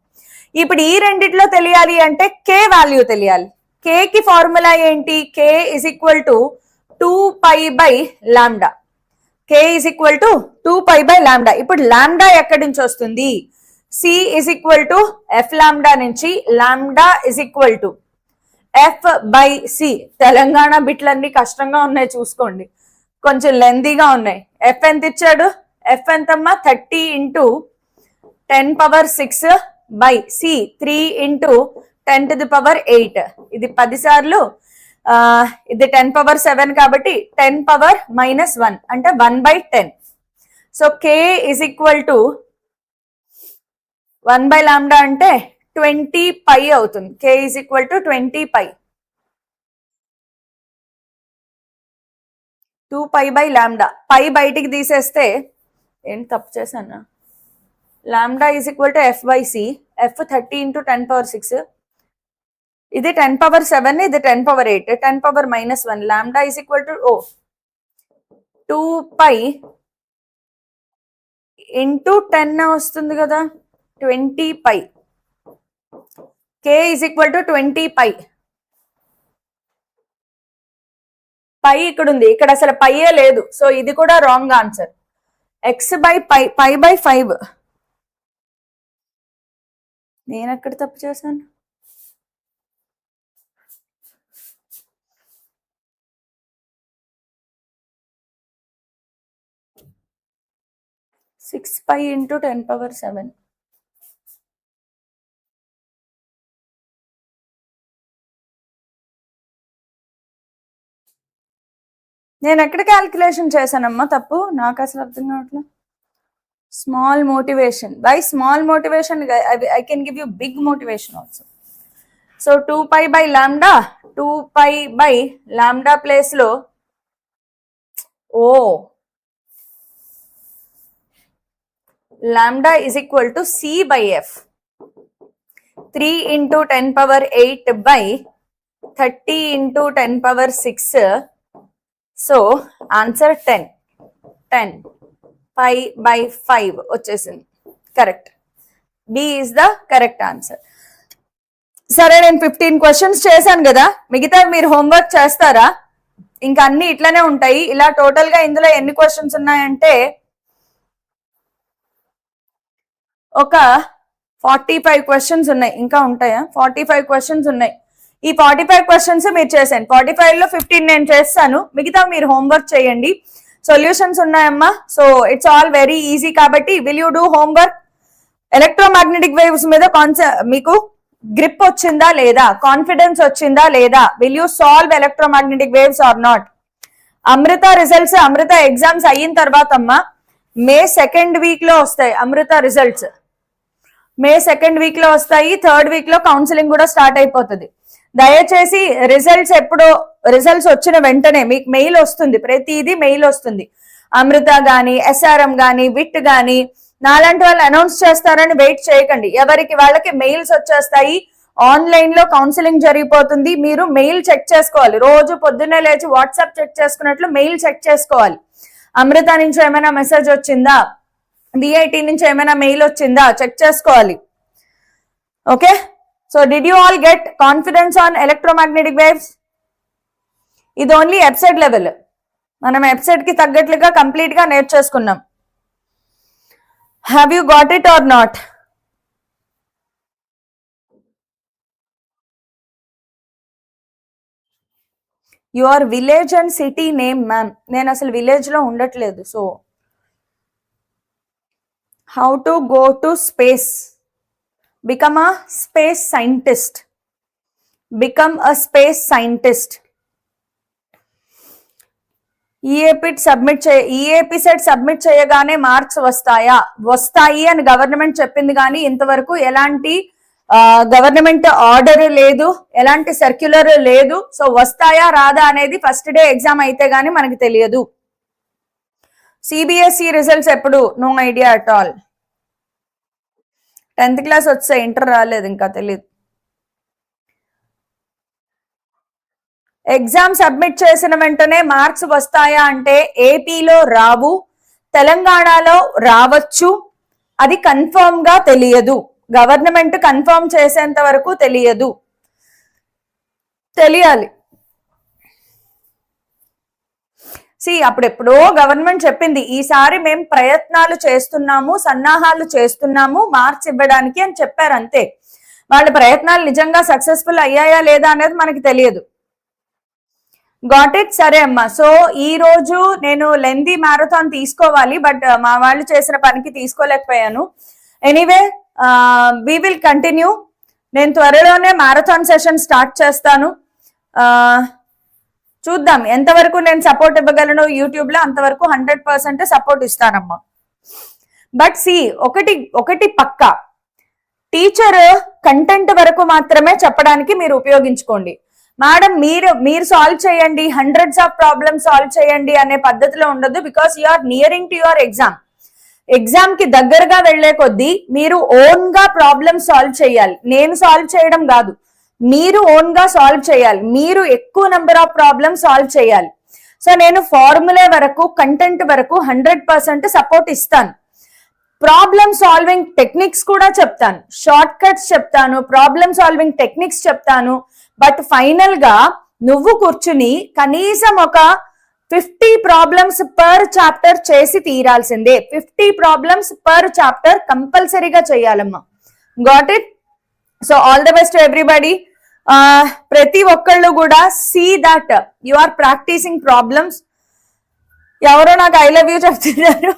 ఇప్పుడు ఈ రెండిట్లో తెలియాలి అంటే కే వాల్యూ తెలియాలి. కే కి ఫార్ములా ఏంటి? K is equal to 2π by lambda. K is equal to 2π by lambda. ఇప్పుడు లాంబ్డా ఎక్కడి నుంచి వస్తుంది? C is equal to F lambda నుంచి. Lambda is equal to F by C. Telangana బిట్లన్నీ కష్టంగా ఉన్నాయి చూసుకోండి, కొంచెం లెందీగా ఉన్నాయి. ఎఫ్ ఎంత ఇచ్చాడు? ఎఫ్ ఎంతమ్మా? 30 into 10 power 6 by C 3 into 10 to the power 8. ఇది 10 సార్లు, ఇది 10 power 7 కాబట్టి 10 power -1 అంటే 1/10. So K is equal to 1 by lambda అంటే 20π అవుతుంది. K is equal to 20π. 2π by lambda. Pi బయటికి తీసేస్తే ఏంటి తప్పు చేశాను? Lambda is equal to F by C. F 30 into 10 power 6. ఇది 10 power 7, ఇది 10 power 8, 10 power -1. Lambda is equal to 2π into 10 వస్తుంది కదా, 20π. K is equal to 20π. Pi ఇక్కడ ఉంది, ఇక్కడ అసలు పైయే లేదు. సో ఇది కూడా wrong answer. x by pi by 5. నేను ఎక్కడ తప్పు చేశాను? Six pi into 10⁻7. నేను ఎక్కడ క్యాల్కులేషన్ చేశానమ్మా తప్పు? నాకు అసలు అర్థం కావట్లేదు. Small motivation. By small motivation I can give you big motivation also. So 2π by lambda, 2π by lambda place లో lambda is equal to c by f. 3 into 10⁻8 by 30 into 10⁻6. So answer 10 pi by 5 వచ్చేసింది. Correct. B is the correct answer. సరే, నేను 15 questions చేశాను కదా, మిగతా మీరు homework చేస్తారా? ఇంకా అన్ని ఇట్లానే ఉంటాయి. ఇలా టోటల్ గా ఇందులో ఎన్ని క్వశ్చన్స్ ఉన్నాయంటే ఒక 45 క్వశ్చన్స్ ఉన్నాయి. ఇంకా ఉంటాయా? 45 క్వశ్చన్స్ ఉన్నాయి. ఈ 45 క్వశ్చన్స్ మీరు చేశాను. 45 లో 15 నేను చేస్తాను, మిగతా మీరు హోంవర్క్ చేయండి. సొల్యూషన్స్ ఉన్నాయమ్మా. So it's all very easy. కాబట్టి will you do homework? Electromagnetic waves మీద మీకు గ్రిప్ వచ్చిందా లేదా, కాన్ఫిడెన్స్ వచ్చిందా లేదా? Will you solve electromagnetic waves or not? Amrita results, Amrita exams అయిన తర్వాత అమ్మా మే 2nd వీక్ లో వస్తాయి. అమృత రిజల్ట్స్ మే 2nd వీక్ లో వస్తాయి. 3rd వీక్ లో కౌన్సిలింగ్ కూడా స్టార్ట్ అయిపోతుంది. దయచేసి రిజల్ట్స్ ఎప్పుడో, రిజల్ట్స్ వచ్చిన వెంటనే మీకు మెయిల్ వస్తుంది, ప్రతిదీ మెయిల్ వస్తుంది. అమృత గాని, SRM గాని, విట్ గాని, నాలాంటి వాళ్ళు అనౌన్స్ చేస్తారని వెయిట్ చేయకండి. ఎవరికి వాళ్ళకి మెయిల్స్ వచ్చేస్తాయి. ఆన్లైన్ లో కౌన్సిలింగ్ జరిగిపోతుంది. మీరు మెయిల్ చెక్ చేసుకోవాలి. రోజు పొద్దున్నే లేచి వాట్సాప్ చెక్ చేసుకున్నట్లు మెయిల్ చెక్ చేసుకోవాలి. అమృత నుంచి ఏమైనా మెసేజ్ వచ్చిందా, డిఐటి నుంచి ఏమైనా మెయిల్ వచ్చిందా చెక్ చేసుకోవాలి. Okay, so did you all get confidence on electromagnetic waves? ఇది ఓన్లీ వెబ్సైట్ లెవెల్. మనం వెబ్సైట్ కి తగ్గట్లుగా కంప్లీట్ గా నేర్చేసుకున్నాం. Have you got it or not? Your village and city name ma'am. నేను అసలు విలేజ్ లో ఉండట్లేదు. So how to go to space? Become a space scientist. Become a space scientist. EAPCET submit చేయగానే marks వస్తాయా? వస్తాయి అని government చెప్పింది, కానీ ఇంతవరకు ఎలాంటి గవర్నమెంట్ ఆర్డర్ లేదు, ఎలాంటి సర్క్యులర్ లేదు. సో వస్తాయా రాదా అనేది ఫస్ట్ డే ఎగ్జామ్ అయితే గానీ మనకి తెలియదు. సిబిఎస్ఈ రిజల్ట్స్ ఎప్పుడు? No idea at all. 10th class వచ్చాయి, ఇంటర్ రాలేదు, ఇంకా తెలియదు. ఎగ్జామ్ సబ్మిట్ చేసిన వెంటనే మార్క్స్ వస్తాయా అంటే ఏపీలో రావు, తెలంగాణలో రావచ్చు. అది కన్ఫర్మ్ గా తెలియదు. గవర్నమెంట్ కన్ఫర్మ్ చేసేంత వరకు తెలియదు. తెలియాలి. అప్పుడెప్పుడో గవర్నమెంట్ చెప్పింది, ఈసారి మేము ప్రయత్నాలు చేస్తున్నాము, సన్నాహాలు చేస్తున్నాము మార్క్స్ ఇవ్వడానికి అని చెప్పారు. అంతే. వాళ్ళ ప్రయత్నాలు నిజంగా సక్సెస్ఫుల్ అయ్యాయా లేదా అనేది మనకి తెలియదు. Got it? సరే అమ్మా. సో ఈ రోజు నేను లెందీ మ్యారథాన్ తీసుకోవాలి, బట్ మా వాళ్ళు చేసిన పనికి తీసుకోలేకపోయాను. Anyway we will continue. నేను త్వరలోనే మ్యారథాన్ సెషన్ స్టార్ట్ చేస్తాను. చూద్దాం ఎంతవరకు నేను సపోర్ట్ ఇవ్వగలను. యూట్యూబ్ లో అంతవరకు 100% సపోర్ట్ ఇస్తానమ్మా. బట్ ఒకటి పక్కా, టీచర్ కంటెంట్ వరకు మాత్రమే చెప్పడానికి మీరు ఉపయోగించుకోండి. మేడం మీరు సాల్వ్ చేయండి, హండ్రెడ్స్ ఆఫ్ ప్రాబ్లమ్స్ సాల్వ్ చేయండి అనే పద్ధతిలో ఉండదు. Because you are nearing to your exam. Exam కి దగ్గరగా వెళ్లే కొద్దీ మీరు ఓన్ గా ప్రాబ్లమ్ సాల్వ్ చేయాలి. నేను సాల్వ్ చేయడం కాదు, మీరు ఓన్ గా సాల్వ్ చేయాలి. మీరు ఎక్కువ నెంబర్ ఆఫ్ ప్రాబ్లమ్ సాల్వ్ చేయాలి. సో నేను ఫార్ములా వరకు, కంటెంట్ వరకు 100% సపోర్ట్ ఇస్తాను. ప్రాబ్లమ్ సాల్వింగ్ టెక్నిక్స్ కూడా చెప్తాను, షార్ట్ కట్స్ చెప్తాను, ప్రాబ్లమ్ సాల్వింగ్ టెక్నిక్స్ చెప్తాను. బట్ ఫైనల్ గా నువ్వు కూర్చుని కనీసం ఒక 50 ప్రాబ్లమ్స్ పర్ చాప్టర్ చేసి తీరాల్సిందే. 50 ప్రాబ్లమ్స్ పర్ చాప్టర్ కంపల్సరీగా చేయాలమ్మా. Got it? So all the best to everybody. ప్రతి ఒక్కళ్ళు కూడా see that you are practising problems. ఎవరో నాకు ఐ లవ్ యూ చెప్తున్నారు.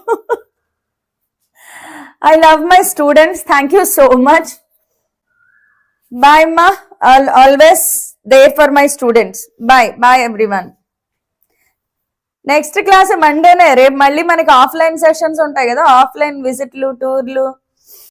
I love my students. Thank you so much. Bye అమ్మా. Always there for my students. Bye bye everyone. Next class మండేనే. రేపు మళ్ళీ మనకి ఆఫ్లైన్ సెషన్స్ ఉంటాయి కదా, ఆఫ్లైన్ విజిట్లు, టూర్లు.